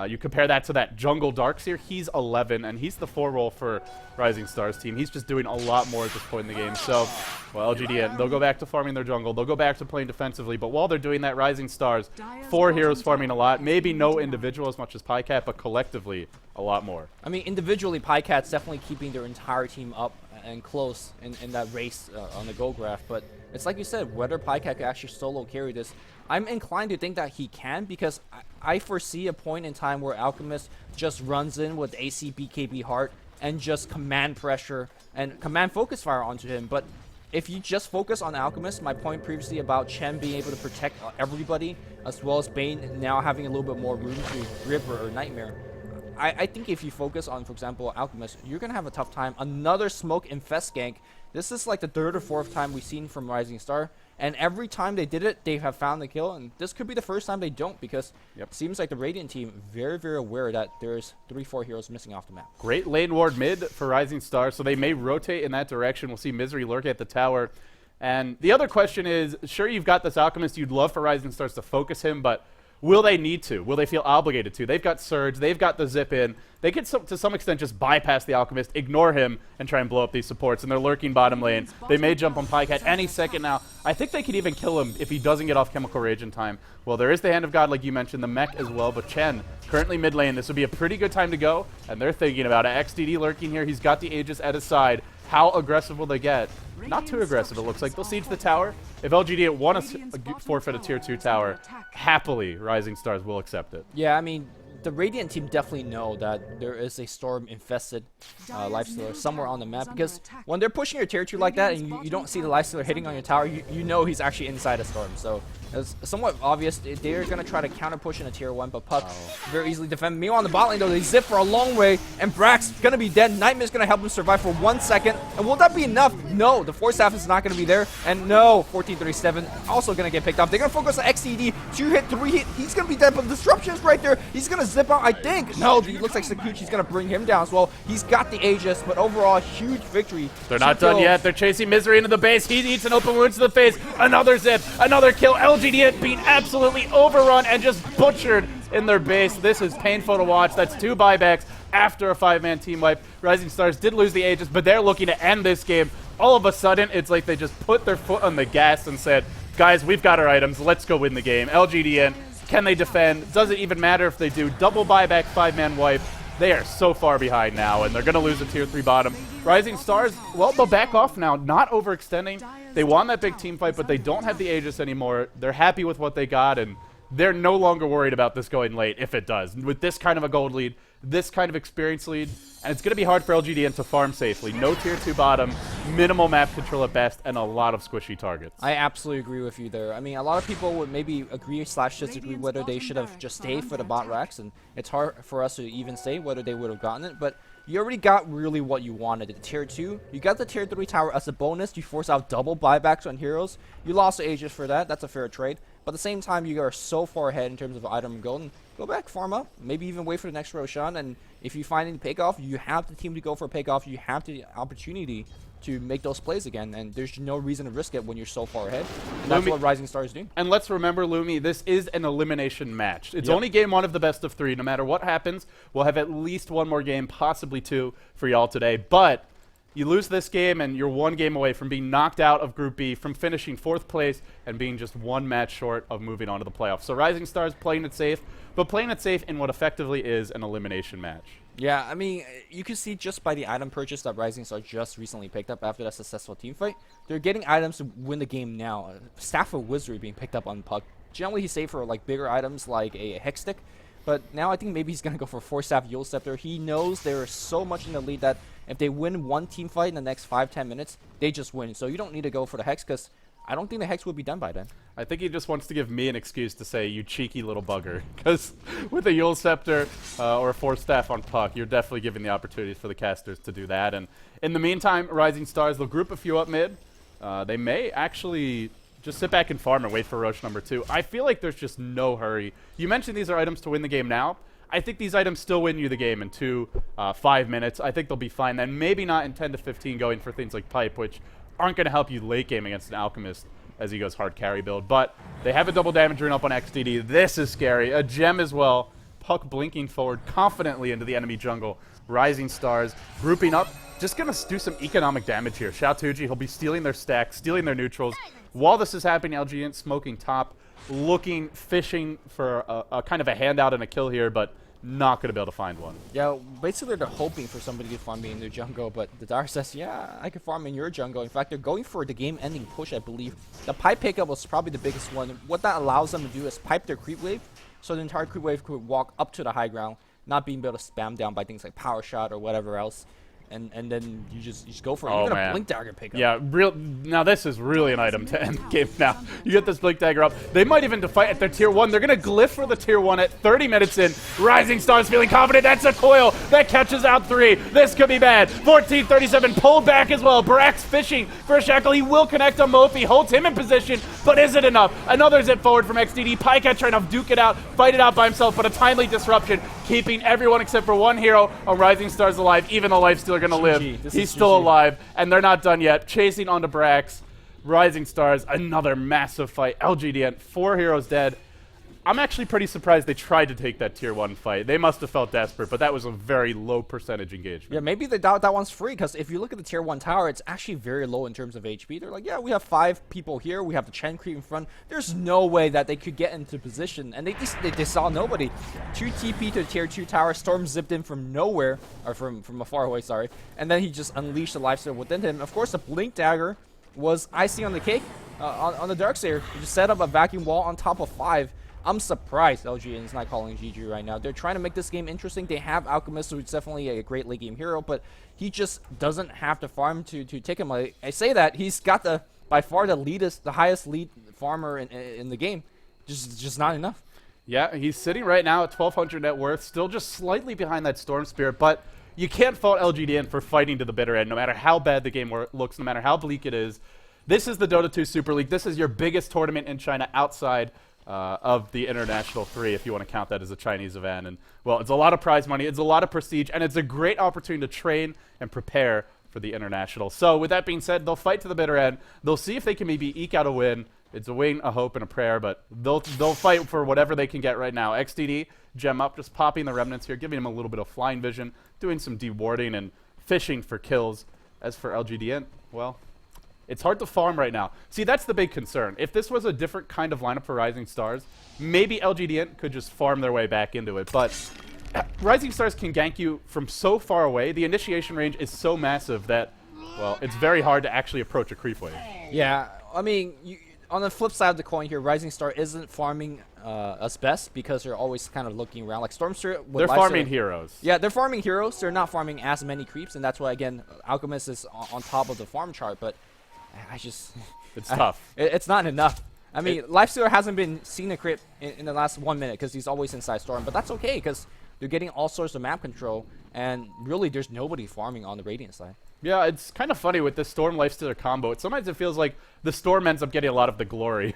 You compare that to that jungle Darkseer, he's 11, and he's the 4 role for RisingStars team. He's just doing a lot more at this point in the game. So, well, LGD, they'll go back to farming their jungle, they'll go back to playing defensively, but while they're doing that, RisingStars, 4 heroes farming a lot. Maybe no individual as much as Pycat, but collectively, a lot more. I mean, individually, Pycat's definitely keeping their entire team up and close in that race on the goal graph, but it's like you said, whether Pycat can actually solo carry this, I'm inclined to think that he can, because I foresee a point in time where Alchemist just runs in with AC BKB Heart and just command pressure and command focus fire onto him. But if you just focus on Alchemist, my point previously about Chen being able to protect everybody, as well as Bane now having a little bit more room to Ripper or Nightmare, I think if you focus on, for example, Alchemist, you're going to have a tough time. Another Smoke Infest gank. This is like the 3rd or 4th time we've seen from RisingStar. And every time they did it, they have found the kill. And this could be the first time they don't, because it seems like the Radiant team very, very aware that there's 3-4 heroes missing off the map. Great lane ward mid for RisingStar, so they may rotate in that direction. We'll see Misery lurk at the tower. And the other question is, sure, you've got this Alchemist. You'd love for RisingStars to focus him, but will they need to? Will they feel obligated to? They've got Surge. They've got the Zip in. They could, to some extent, just bypass the Alchemist, ignore him, and try and blow up these supports. And they're lurking bottom lane. They may jump on Pycat any second now. I think they could even kill him if he doesn't get off Chemical Rage in time. Well, there is the Hand of God, like you mentioned, the mech as well. But Chen, currently mid lane, this would be a pretty good time to go. And they're thinking about it. XDD lurking here. He's got the Aegis at his side. How aggressive will they get? Not too aggressive, it looks like. They'll siege the tower. If LGD want to forfeit a tier 2 tower, happily, RisingStars will accept it. Yeah, I mean, the Radiant team definitely know that there is a storm-infested Lifestealer somewhere on the map, because when they're pushing your tier 2 like that and you don't see the Lifestealer hitting on your tower, you know he's actually inside a storm. So it's somewhat obvious they're going to try to counter-push in a tier 1, but Puck very easily defend. Meanwhile, on the bot lane, though, they zip for a long way, and Brax going to be dead. Nightmare's going to help him survive for 1 second. And will that be enough? No, the Force Staff is not going to be there. And no, 1437 also going to get picked up. They're going to focus on XCD. 2 hit, 3 hit. He's going to be dead, but Disruption's right there. He's going to zip out, I think. No, it looks like Sakuchi's going to bring him down as well. He's got the Aegis, but overall, huge victory. They're not done yet. They're chasing Misery into the base. He eats an open wound to the face. Another zip. Another kill. LGD being absolutely overrun and just butchered in their base. This is painful to watch. That's 2 buybacks after a 5-man team wipe. RisingStars did lose the Aegis, but they're looking to end this game. All of a sudden, it's like they just put their foot on the gas and said, guys, we've got our items. Let's go win the game. LGD, can they defend? Does it even matter if they do? Double buyback, 5-man wipe. They are so far behind now, and they're going to lose a tier 3 bottom. RisingStars, well, they'll back off now, not overextending. They won that big team fight, but they don't have the Aegis anymore. They're happy with what they got, and they're no longer worried about this going late, if it does. With this kind of a gold lead, this kind of experience lead, and it's going to be hard for LGDN to farm safely. No tier 2 bottom, minimal map control at best, and a lot of squishy targets. I absolutely agree with you there. I mean, a lot of people would maybe agree/disagree whether they should have just stayed for the bot racks, and it's hard for us to even say whether they would have gotten it, but you already got really what you wanted. The tier 2, you got the tier 3 tower as a bonus. You force out double buybacks on heroes. You lost the Aegis for that. That's a fair trade. But at the same time, you are so far ahead in terms of item and gold. And go back, farm up. Maybe even wait for the next Roshan. And if you find any pickoff, you have the team to go for a pickoff. You have the opportunity to make those plays again, and there's no reason to risk it when you're so far ahead. And that's what RisingStars do. And let's remember, Lumi, this is an elimination match. It's only game 1 of the best of 3. No matter what happens, we'll have at least 1 more game, possibly 2 for y'all today. But you lose this game, and you're 1 game away from being knocked out of Group B, from finishing 4th place, and being just 1 match short of moving on to the playoffs. So RisingStars playing it safe, but playing it safe in what effectively is an elimination match. Yeah, I mean, you can see just by the item purchase that RisingStars just recently picked up after that successful team fight, they're getting items to win the game now. Staff of Wizardry being picked up on Puck. Generally, he's safe for like bigger items like a Hex Stick, but now I think maybe he's going to go for 4-staff Yule Scepter. He knows there is so much in the lead that if they win 1 team fight in the next 5-10 minutes, they just win. So you don't need to go for the Hex, because I don't think the Hex will be done by then. I think he just wants to give me an excuse to say, you cheeky little bugger. Because with a Yule Scepter or a Force Staff on Puck, you're definitely giving the opportunity for the casters to do that. And in the meantime, RisingStars, they'll group a few up mid. They may actually just sit back and farm and wait for Roche #2. I feel like there's just no hurry. You mentioned these are items to win the game now. I think these items still win you the game in 5 minutes. I think they'll be fine then. Maybe not in 10 to 15 going for things like Pipe, which aren't going to help you late game against an Alchemist as he goes hard carry build. But they have a double damage rune up on XDD. This is scary. A gem as well. Puck blinking forward confidently into the enemy jungle. RisingStars grouping up. Just going to do some economic damage here. Xiaotuji, he'll be stealing their stacks, stealing their neutrals. While this is happening, LGDint smoking top, looking, fishing for a kind of a handout and a kill here, but not going to be able to find one. Yeah, basically they're hoping for somebody to farm me in their jungle, but the Dark says, yeah, I can farm in your jungle. In fact, they're going for the game-ending push, I believe. The pipe pickup was probably the biggest one. What that allows them to do is pipe their creep wave, so the entire creep wave could walk up to the high ground, not being able to spam down by things like power shot or whatever else. And then you just go for it. Oh, Even man. a blink dagger pickup. Yeah, now this is really an item to end the game now. You get this blink dagger up. They might even fight at their tier 1. They're going to glyph for the tier 1 at 30 minutes in. RisingStars feeling confident. That's a coil. That catches out 3. This could be bad. 14:37 pulled back as well. Brax fishing for a shackle. He will connect on Mofi. Holds him in position, but is it enough? Another zip forward from XDD. Pycat trying to duke it out, fight it out by himself, but a timely disruption, keeping everyone except for one hero on RisingStars alive. Even the Lifestealer going to live. He's still alive, and they're not done yet. Chasing onto Brax. RisingStars, another massive fight. LGDint, 4 heroes dead. I'm actually pretty surprised they tried to take that tier 1 fight. They must have felt desperate, but that was a very low percentage engagement. Yeah, maybe they doubt that one's free, because if you look at the tier 1 tower, it's actually very low in terms of HP. They're like, yeah, we have 5 people here. We have the Chen creep in front. There's no way that they could get into position, and they saw nobody. 2 TP to the tier 2 tower. Storm zipped in from nowhere, or from afar away, sorry. And then he just unleashed the lifesteal within him. Of course, the blink dagger was icing on the cake on the Darksayer. He just set up a vacuum wall on top of 5. I'm surprised LGN is not calling GG right now. They're trying to make this game interesting. They have Alchemist, who's definitely a great late game hero, but he just doesn't have to farm to take him. I say that he's got by far the highest lead farmer in the game. Just not enough. Yeah, he's sitting right now at 1,200 net worth, still just slightly behind that Storm Spirit, but you can't fault LGDN for fighting to the bitter end, no matter how bad the game looks, no matter how bleak it is. This is the Dota 2 Super League. This is your biggest tournament in China outside of the International 3, if you want to count that as a Chinese event. And, well, it's a lot of prize money, it's a lot of prestige, and it's a great opportunity to train and prepare for the International. So, with that being said, they'll fight to the bitter end. They'll see if they can maybe eke out a win. It's a win, a hope, and a prayer, but they'll fight for whatever they can get right now. XDD, gem up, just popping the remnants here, giving him a little bit of flying vision, doing some dewarding and fishing for kills. As for LGDN, well, it's hard to farm right now. See, that's the big concern. If this was a different kind of lineup for RisingStars, maybe LGDN could just farm their way back into it. But RisingStars can gank you from so far away. The initiation range is so massive that, well, it's very hard to actually approach a creep wave. Yeah, I mean, on the flip side of the coin here, RisingStar isn't farming us best because they're always kind of looking around. Like Stormster, they're farming heroes. Yeah, they're farming heroes. They're not farming as many creeps, and that's why, again, Alchemist is on top of the farm chart, but it's tough. It's not enough. I mean, Lifestealer hasn't been seen a crit in the last 1 minute because he's always inside Storm, but that's okay because they're getting all sorts of map control, and really there's nobody farming on the Radiant side. Yeah, it's kind of funny with this Storm Lifestealer combo. Sometimes it feels like the Storm ends up getting a lot of the glory,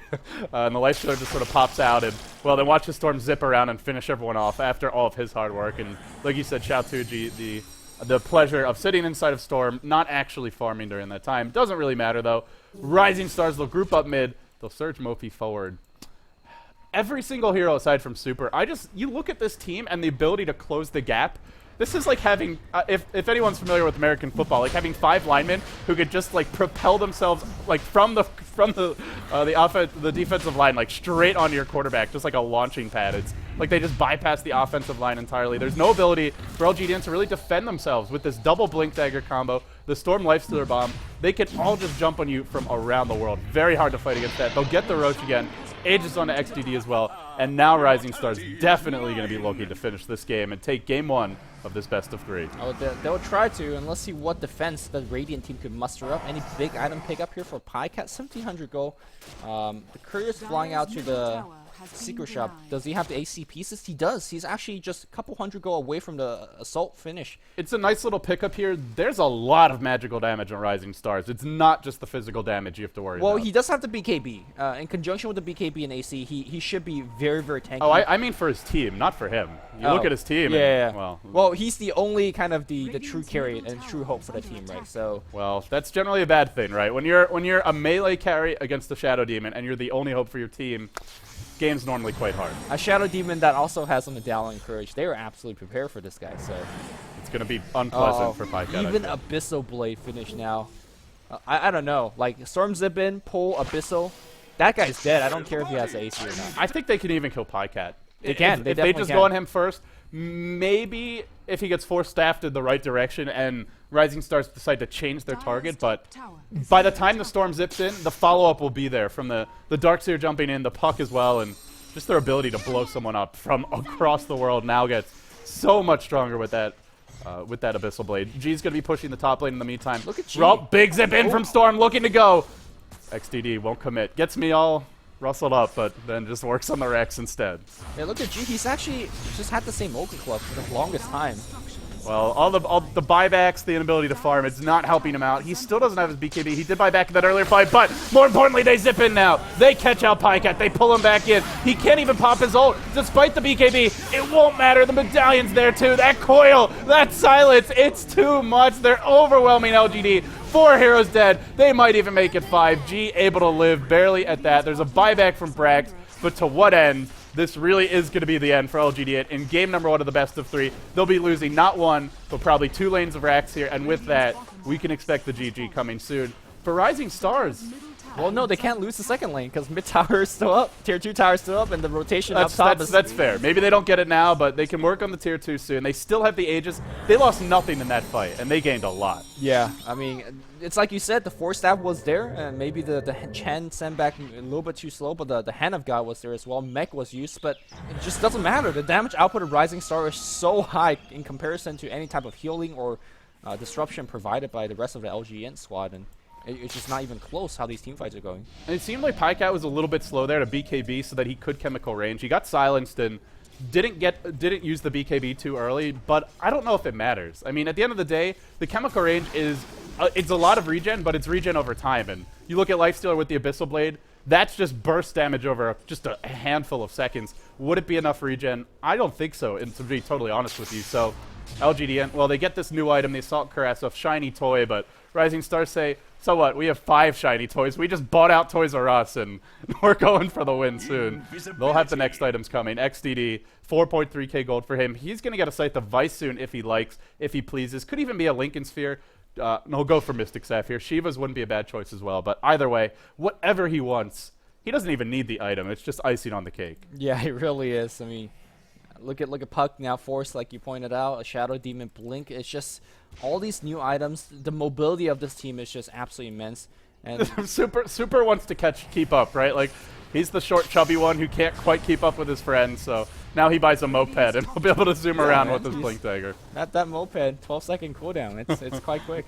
and the Lifestealer just sort of pops out, and, well, then watch the Storm zip around and finish everyone off after all of his hard work. And like you said, Xiaotuji, the pleasure of sitting inside of Storm, not actually farming during that time. Doesn't really matter, though. RisingStars, they'll group up mid. They'll surge Mofi forward. Every single hero aside from Super, you look at this team and the ability to close the gap. This is like having, if anyone's familiar with American football, like having 5 linemen who could just like propel themselves like from the defensive line like straight onto your quarterback, just like a launching pad. It's like they just bypass the offensive line entirely. There's no ability for LGDN to really defend themselves with this double blink dagger combo, the Storm Lifestealer bomb. They can all just jump on you from around the world. Very hard to fight against that. They'll get the Roach again. Aegis onto XDD as well. And now RisingStars definitely going to be looking to finish this game and take game 1 of of this best of 3. Oh, they'll try to, and let's see what defense the Radiant team could muster up. Any big item pickup here for Pycat? 1700 gold. The Courier's flying out to the secret shop. Does he have the AC pieces? He does. He's actually just a couple hundred gold away from the assault finish. It's a nice little pickup here. There's a lot of magical damage on Rising Stars. It's not just the physical damage you have to worry about. Well, he does have the BKB. In conjunction with the BKB and AC, he should be very, very tanky. Oh, I mean for his team, not for him. You look at his team. Yeah. And, well, he's the only kind of the true carry and true hope for the team, right? So. Well, that's generally a bad thing, right? When you're a melee carry against the Shadow Demon and you're the only hope for your team, game's normally quite hard. A Shadow Demon that also has a Medallion Courage. They are absolutely prepared for this guy, so. It's going to be unpleasant for Pycat. Even Abyssal Blade finish now. I don't know. Like, Storm Zip in, pull Abyssal. That guy's dead. I don't care if he has AC or not. I think they can even kill Pycat. They can. If they just go on him first, maybe if he gets force staffed in the right direction and Rising Stars decide to change their target, but by the time the Storm zips in, the follow-up will be there from the Darkseer jumping in, the Puck as well, and just their ability to blow someone up from across the world now gets so much stronger with that Abyssal Blade. G's going to be pushing the top lane in the meantime. Look at G. Big zip in from Storm, looking to go. XDD won't commit. Gets me all rustled up, but then just works on the Rex instead. Yeah, look at G. He's actually just had the same Ogre Club for the longest time. Well, all the buybacks, the inability to farm, it's not helping him out. He still doesn't have his BKB. He did buy back in that earlier fight, but more importantly, they zip in now. They catch out Pycat. They pull him back in. He can't even pop his ult despite the BKB. It won't matter. The medallion's there too. That coil, that silence, it's too much. They're overwhelming LGD. 4 heroes dead. They might even make it 5. G able to live barely at that. There's a buyback from Brax, but to what end? This really is going to be the end for LGD. In game number 1 of the best of 3, they'll be losing not 1, but probably 2 lanes of racks here. And with that, we can expect the GG coming soon. For Rising Stars, well, no, they can't lose the second lane because mid tower is still up, tier 2 tower is still up, and the rotation up top is... That's fair. Maybe they don't get it now, but they can work on the tier 2 soon. They still have the Aegis. They lost nothing in that fight, and they gained a lot. Yeah, I mean, it's like you said, the force staff was there, and maybe the Chen sent back a little bit too slow, but the Hand of God was there as well. Mech was used, but it just doesn't matter. The damage output of Rising Star is so high in comparison to any type of healing or disruption provided by the rest of the LGDint squad, and it's just not even close how these teamfights are going. And it seemed like Pycat was a little bit slow there to BKB so that he could chemical range. He got silenced and didn't use the BKB too early, but I don't know if it matters. I mean, at the end of the day, the chemical range is it's a lot of regen, but it's regen over time. And you look at Lifestealer with the Abyssal Blade, that's just burst damage over just a handful of seconds. Would it be enough regen? I don't think so, and to be totally honest with you. So LGDN, well, they get this new item, the Assault Cuirass, a shiny toy, but Rising Stars say, so what, we have 5 shiny toys. We just bought out Toys R Us, and we're going for the win soon. They'll have the next items coming. XDD, 4.3k gold for him. He's going to get a Scythe of Vice soon if he likes, if he pleases. Could even be a Lincoln Sphere. No, he'll go for Mystic Sapphire. Shiva's wouldn't be a bad choice as well, but either way, whatever he wants, he doesn't even need the item. It's just icing on the cake. Yeah, it really is. I mean, look at Puck now, Force, like you pointed out, a Shadow Demon, Blink. It's just all these new items. The mobility of this team is just absolutely immense. And Super wants to keep up, right? Like, he's the short, chubby one who can't quite keep up with his friends, so now he buys a moped and he'll be able to zoom around with his Blink Dagger. That moped, 12-second cooldown. It's quite quick.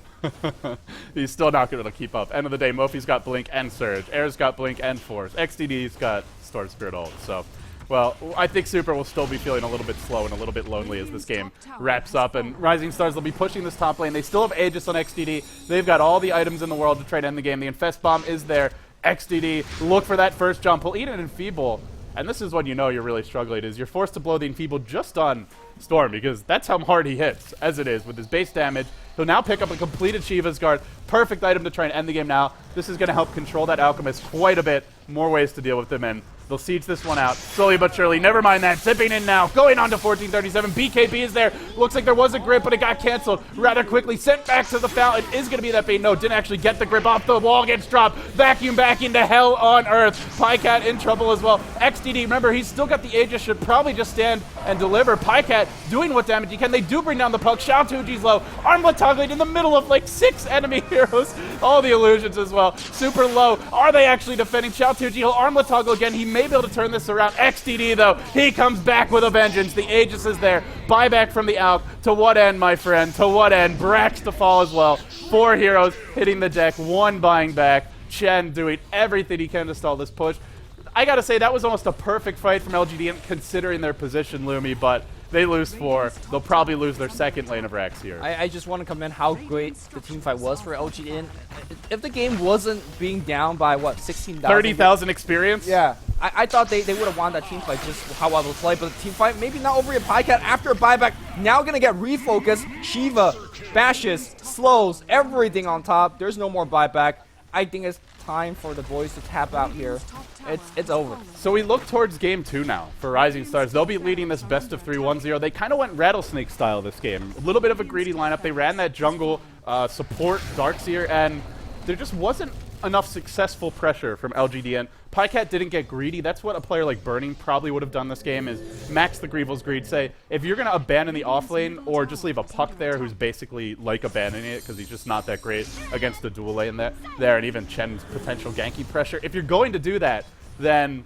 He's still not going to keep up. End of the day, Mofi's got Blink and Surge. Air's got Blink and Force. XDD's got Storm Spirit ult, so... Well, I think Super will still be feeling a little bit slow and a little bit lonely as this game wraps up. And Rising Stars will be pushing this top lane. They still have Aegis on XDD. They've got all the items in the world to try to end the game. The Infest Bomb is there. XDD, look for that first jump. He'll eat it Enfeeble. And this is when you know you're really struggling, is you're forced to blow the Enfeeble just on Storm, because that's how hard he hits, as it is, with his base damage. He'll now pick up a completed Shiva's Guard. Perfect item to try and end the game now. This is going to help control that Alchemist quite a bit. More ways to deal with him, and they'll siege this one out slowly but surely. Never mind that. Zipping in now. Going on to 1437. BKB is there. Looks like there was a grip, but it got canceled rather quickly. Sent back to the fountain. Is going to be that bait. No, didn't actually get the grip off. The wall gets dropped. Vacuum back into hell on earth. Pycat in trouble as well. XDD, remember, he's still got the Aegis. Should probably just stand and deliver. Pycat doing what damage he can. They do bring down the puck. Xiao2G's low. Armlet toggling in the middle of like 6 enemy heroes. All the illusions as well. Super low. Are they actually defending? Xiao2G, he'll armlet toggle again. He may be able to turn this around. XDD though, he comes back with a vengeance. The Aegis is there. Buyback from the Alk. To what end, my friend? To what end? Brax to fall as well. 4 heroes hitting the deck. 1 buying back. Chen doing everything he can to stall this push. I gotta say, that was almost a perfect fight from LGD considering their position, Lumi, but they lose 4. They'll probably lose their second lane of racks here. I just want to comment how great the team fight was for LGD. If the game wasn't being down by, what, 16,000? 30,000 experience? Yeah. I thought they would have won that team fight just how well they played, but the team fight, maybe not over yet. Pycat after a buyback, now going to get refocused. Shiva, bashes, slows, everything on top. There's no more buyback. I think it's time for the boys to tap out here. It's over. So we look towards game 2 now for RisingStars. They'll be leading this best of 3 1-0. They kind of went rattlesnake style this game. A little bit of a greedy lineup. They ran that jungle support Darkseer, and there just wasn't enough successful pressure from LGD. Pycat didn't get greedy. That's what a player like Burning probably would have done this game, is max the Greevil's greed. Say, if you're going to abandon the off lane or just leave a puck there who's basically like abandoning it because he's just not that great against the dual lane there and even Chen's potential ganky pressure. If you're going to do that, then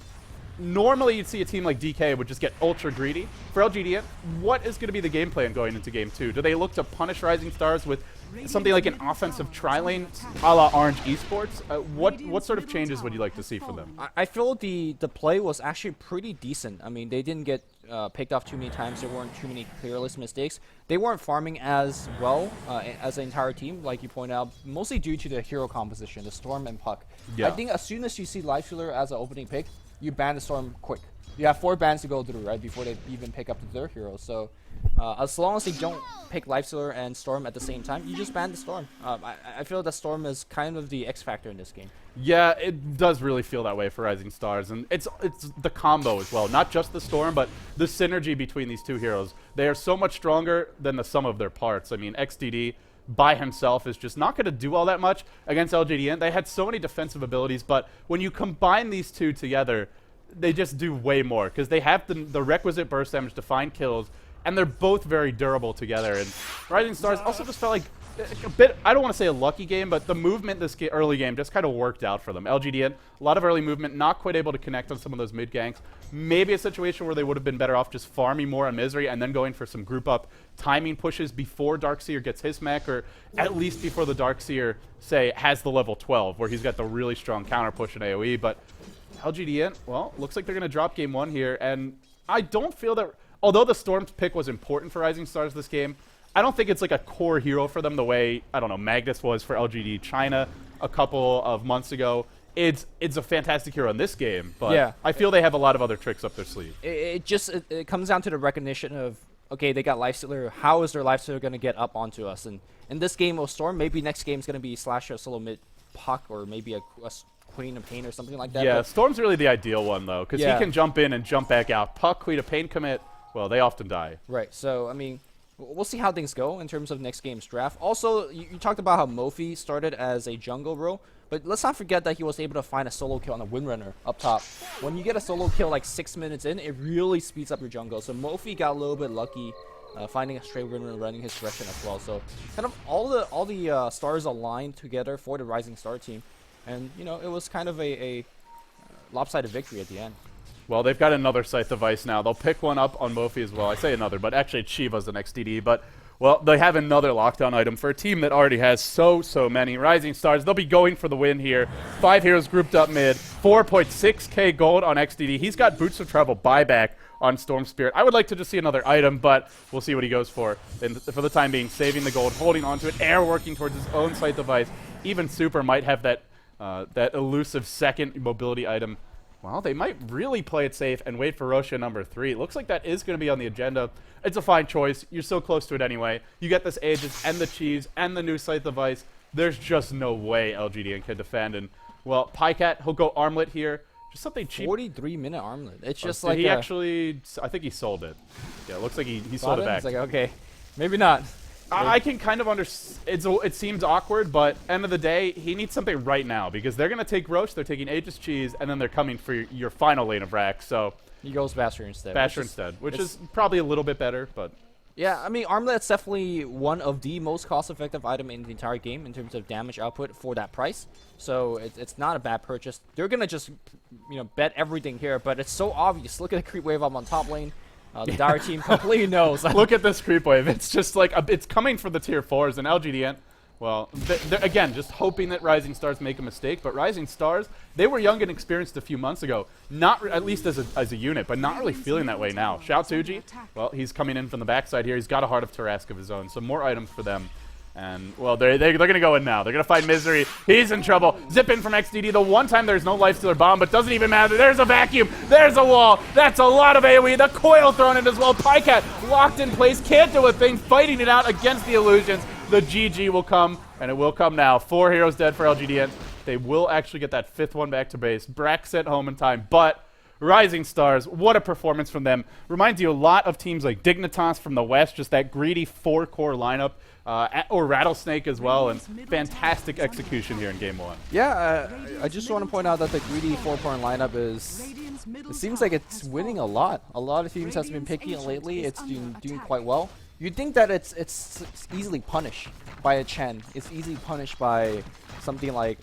normally you'd see a team like DK would just get ultra greedy. For LGD, what is going to be the game plan going into game 2? Do they look to punish RisingStars with something like an offensive tri-lane a la Orange Esports? What sort of changes would you like to see from them? I feel the play was actually pretty decent. I mean, they didn't get picked off too many times. There weren't too many clearless mistakes. They weren't farming as well as the entire team, like you point out, mostly due to the hero composition, the Storm and Puck. Yeah. I think as soon as you see Lifestealer as an opening pick, you ban the Storm quick. You have 4 bans to go through, right, before they even pick up their hero. So as long as they don't pick Lifestealer and Storm at the same time, you just ban the Storm. I feel that Storm is kind of the X factor in this game. Yeah, it does really feel that way for RisingStars, and it's the combo as well. Not just the Storm, but the synergy between these 2 heroes. They are so much stronger than the sum of their parts. I mean, XDD by himself is just not going to do all that much against LGD. They had so many defensive abilities, but when you combine these 2 together, they just do way more because they have the requisite burst damage to find kills, and they're both very durable together. And RisingStars also just felt like a bit, I don't want to say a lucky game, but the movement this early game just kind of worked out for them. LGD, a lot of early movement, not quite able to connect on some of those mid ganks. Maybe a situation where they would have been better off just farming more on Misery and then going for some group up timing pushes before Darkseer gets his mech, or at least before the Darkseer, say, has the level 12, where he's got the really strong counter push in AoE. But LGD, well, looks like they're going to drop game 1 here, and I don't feel that, although the Storm's pick was important for RisingStars this game, I don't think it's like a core hero for them the way, I don't know, Magnus was for LGD China a couple of months ago. It's a fantastic hero in this game, but yeah, I feel they have a lot of other tricks up their sleeve. It comes down to the recognition of, okay, they got Lifestealer, how is their Lifestealer going to get up onto us? And in this game of Storm, maybe next game is going to be Slasher solo mid Puck, or maybe a Queen of Pain or something like that. Yeah, Storm's really the ideal one, though, because he can jump in and jump back out. Puck, Queen of Pain commit, well, they often die. Right, so, I mean, we'll see how things go in terms of next game's draft. Also, you talked about how Mofi started as a jungle role, but let's not forget that he was able to find a solo kill on a Windrunner up top. When you get a solo kill like 6 minutes in, it really speeds up your jungle. So Mofi got a little bit lucky finding a straight Windrunner running his direction as well. So kind of all the stars aligned together for the RisingStar team. And, you know, it was kind of a lopsided victory at the end. Well, they've got another Scythe device now. They'll pick one up on Mofi as well. I say another, but actually it's Shiva's the next DD. But, well, they have another lockdown item for a team that already has so many. RisingStars, they'll be going for the win here. 5 heroes grouped up mid. 4.6k gold on XDD. He's got Boots of Travel buyback on Storm Spirit. I would like to just see another item, but we'll see what he goes for. And for the time being, saving the gold, holding onto it, air working towards his own Scythe device. Even Super might have that elusive second mobility item. Well, they might really play it safe and wait for Roshan number 3. It looks like that is going to be on the agenda. It's a fine choice. You're so close to it anyway. You get this Aegis and the cheese and the new Scythe device. There's just no way LGD can defend. And, well, Pycat, he'll go Armlet here. Just something cheap. 43-minute Armlet. It's just like he actually, I think he sold it. Yeah, it looks like he sold it back. It's like, okay, maybe not. I can kind of understand. It seems awkward, but end of the day, he needs something right now because they're going to take Roche, they're taking Aegis Cheese, and then they're coming for your final lane of Rack. So he goes Basher instead. Which is probably a little bit better, but yeah, I mean, Armlet's definitely one of the most cost-effective item in the entire game in terms of damage output for that price. So it's not a bad purchase. They're gonna just bet everything here, but it's so obvious. Look at the creep wave up on top lane. The Dire team completely knows. Look at this creep wave. It's just like it's coming for the tier 4s, and LGDN, well, they're again just hoping that RisingStars make a mistake. But RisingStars, they were young and experienced a few months ago, not at least as a unit, but not really feeling that way now. Shout Uji, well, he's coming in from the backside here. He's got a Heart of Tarask of his own, so more items for them. And, well, they're going to go in now. They're going to find Misery. He's in trouble. Zip in from XDD. The one time there's no Lifestealer Bomb, but doesn't even matter. There's a vacuum. There's a wall. That's a lot of AoE. The coil thrown in as well. Pycat locked in place. Can't do a thing. Fighting it out against the illusions. The GG will come, and it will come now. 4 heroes dead for LGDN. They will actually get that 5th one back to base. Brack sent home in time, but RisingStars, what a performance from them. Reminds you a lot of teams like Dignitas from the West, just that greedy 4-core lineup. Or Rattlesnake as well, and fantastic execution here in Game 1. Yeah, I just want to point out that the greedy 4-point lineup it seems like it's winning a lot. A lot of teams have been picking it lately. It's doing quite well. You'd think that it's easily punished by a Chen. It's easily punished by something like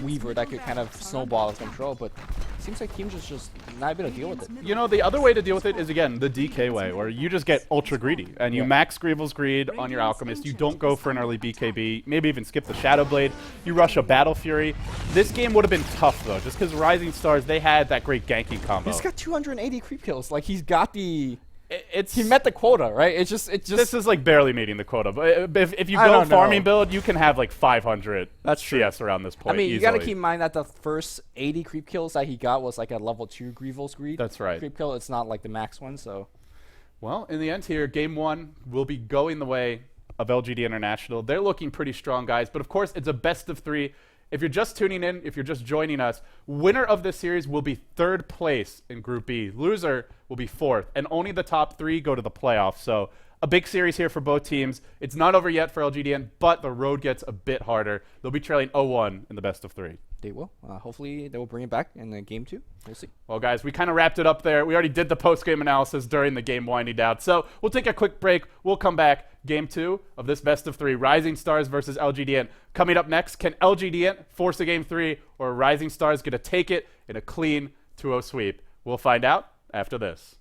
Weaver that could kind of snowball its control, but it seems like teams just not able to deal with it. You know, the other way to deal with it is, again, the DK way, where you just get ultra greedy, and you max Greevil's Greed on your Alchemist. You don't go for an early BKB, maybe even skip the Shadow Blade. You rush a Battle Fury. This game would have been tough, though, just because RisingStars, they had that great ganking combo. He's got 280 creep kills. Like, he's got the... he met the quota, right? It's just this is like barely meeting the quota. But if you go farming build, you can have like 500 CS around this point. I mean, you easily. got to keep in mind that the first 80 creep kills that he got was like a level 2 Greevil's Greed. That's right. Creep kill. It's not like the max one. So, well, in the end here, Game 1 will be going the way of LGD International. They're looking pretty strong, guys. But of course, it's a best of 3. If you're just tuning in, if you're just joining us, winner of this series will be 3rd place in Group B. Loser will be 4th, and only the top 3 go to the playoffs. So a big series here for both teams. It's not over yet for LGDN, but the road gets a bit harder. They'll be trailing 0-1 in the best of 3. They will. Hopefully, they will bring it back in the Game 2. We'll see. Well, guys, we kind of wrapped it up there. We already did the post-game analysis during the game winding down. So we'll take a quick break. We'll come back. Game 2 of this best of 3. RisingStars versus LGDN. Coming up next, can LGDN force a Game 3, or RisingStars going to take it in a clean 2-0 sweep? We'll find out after this.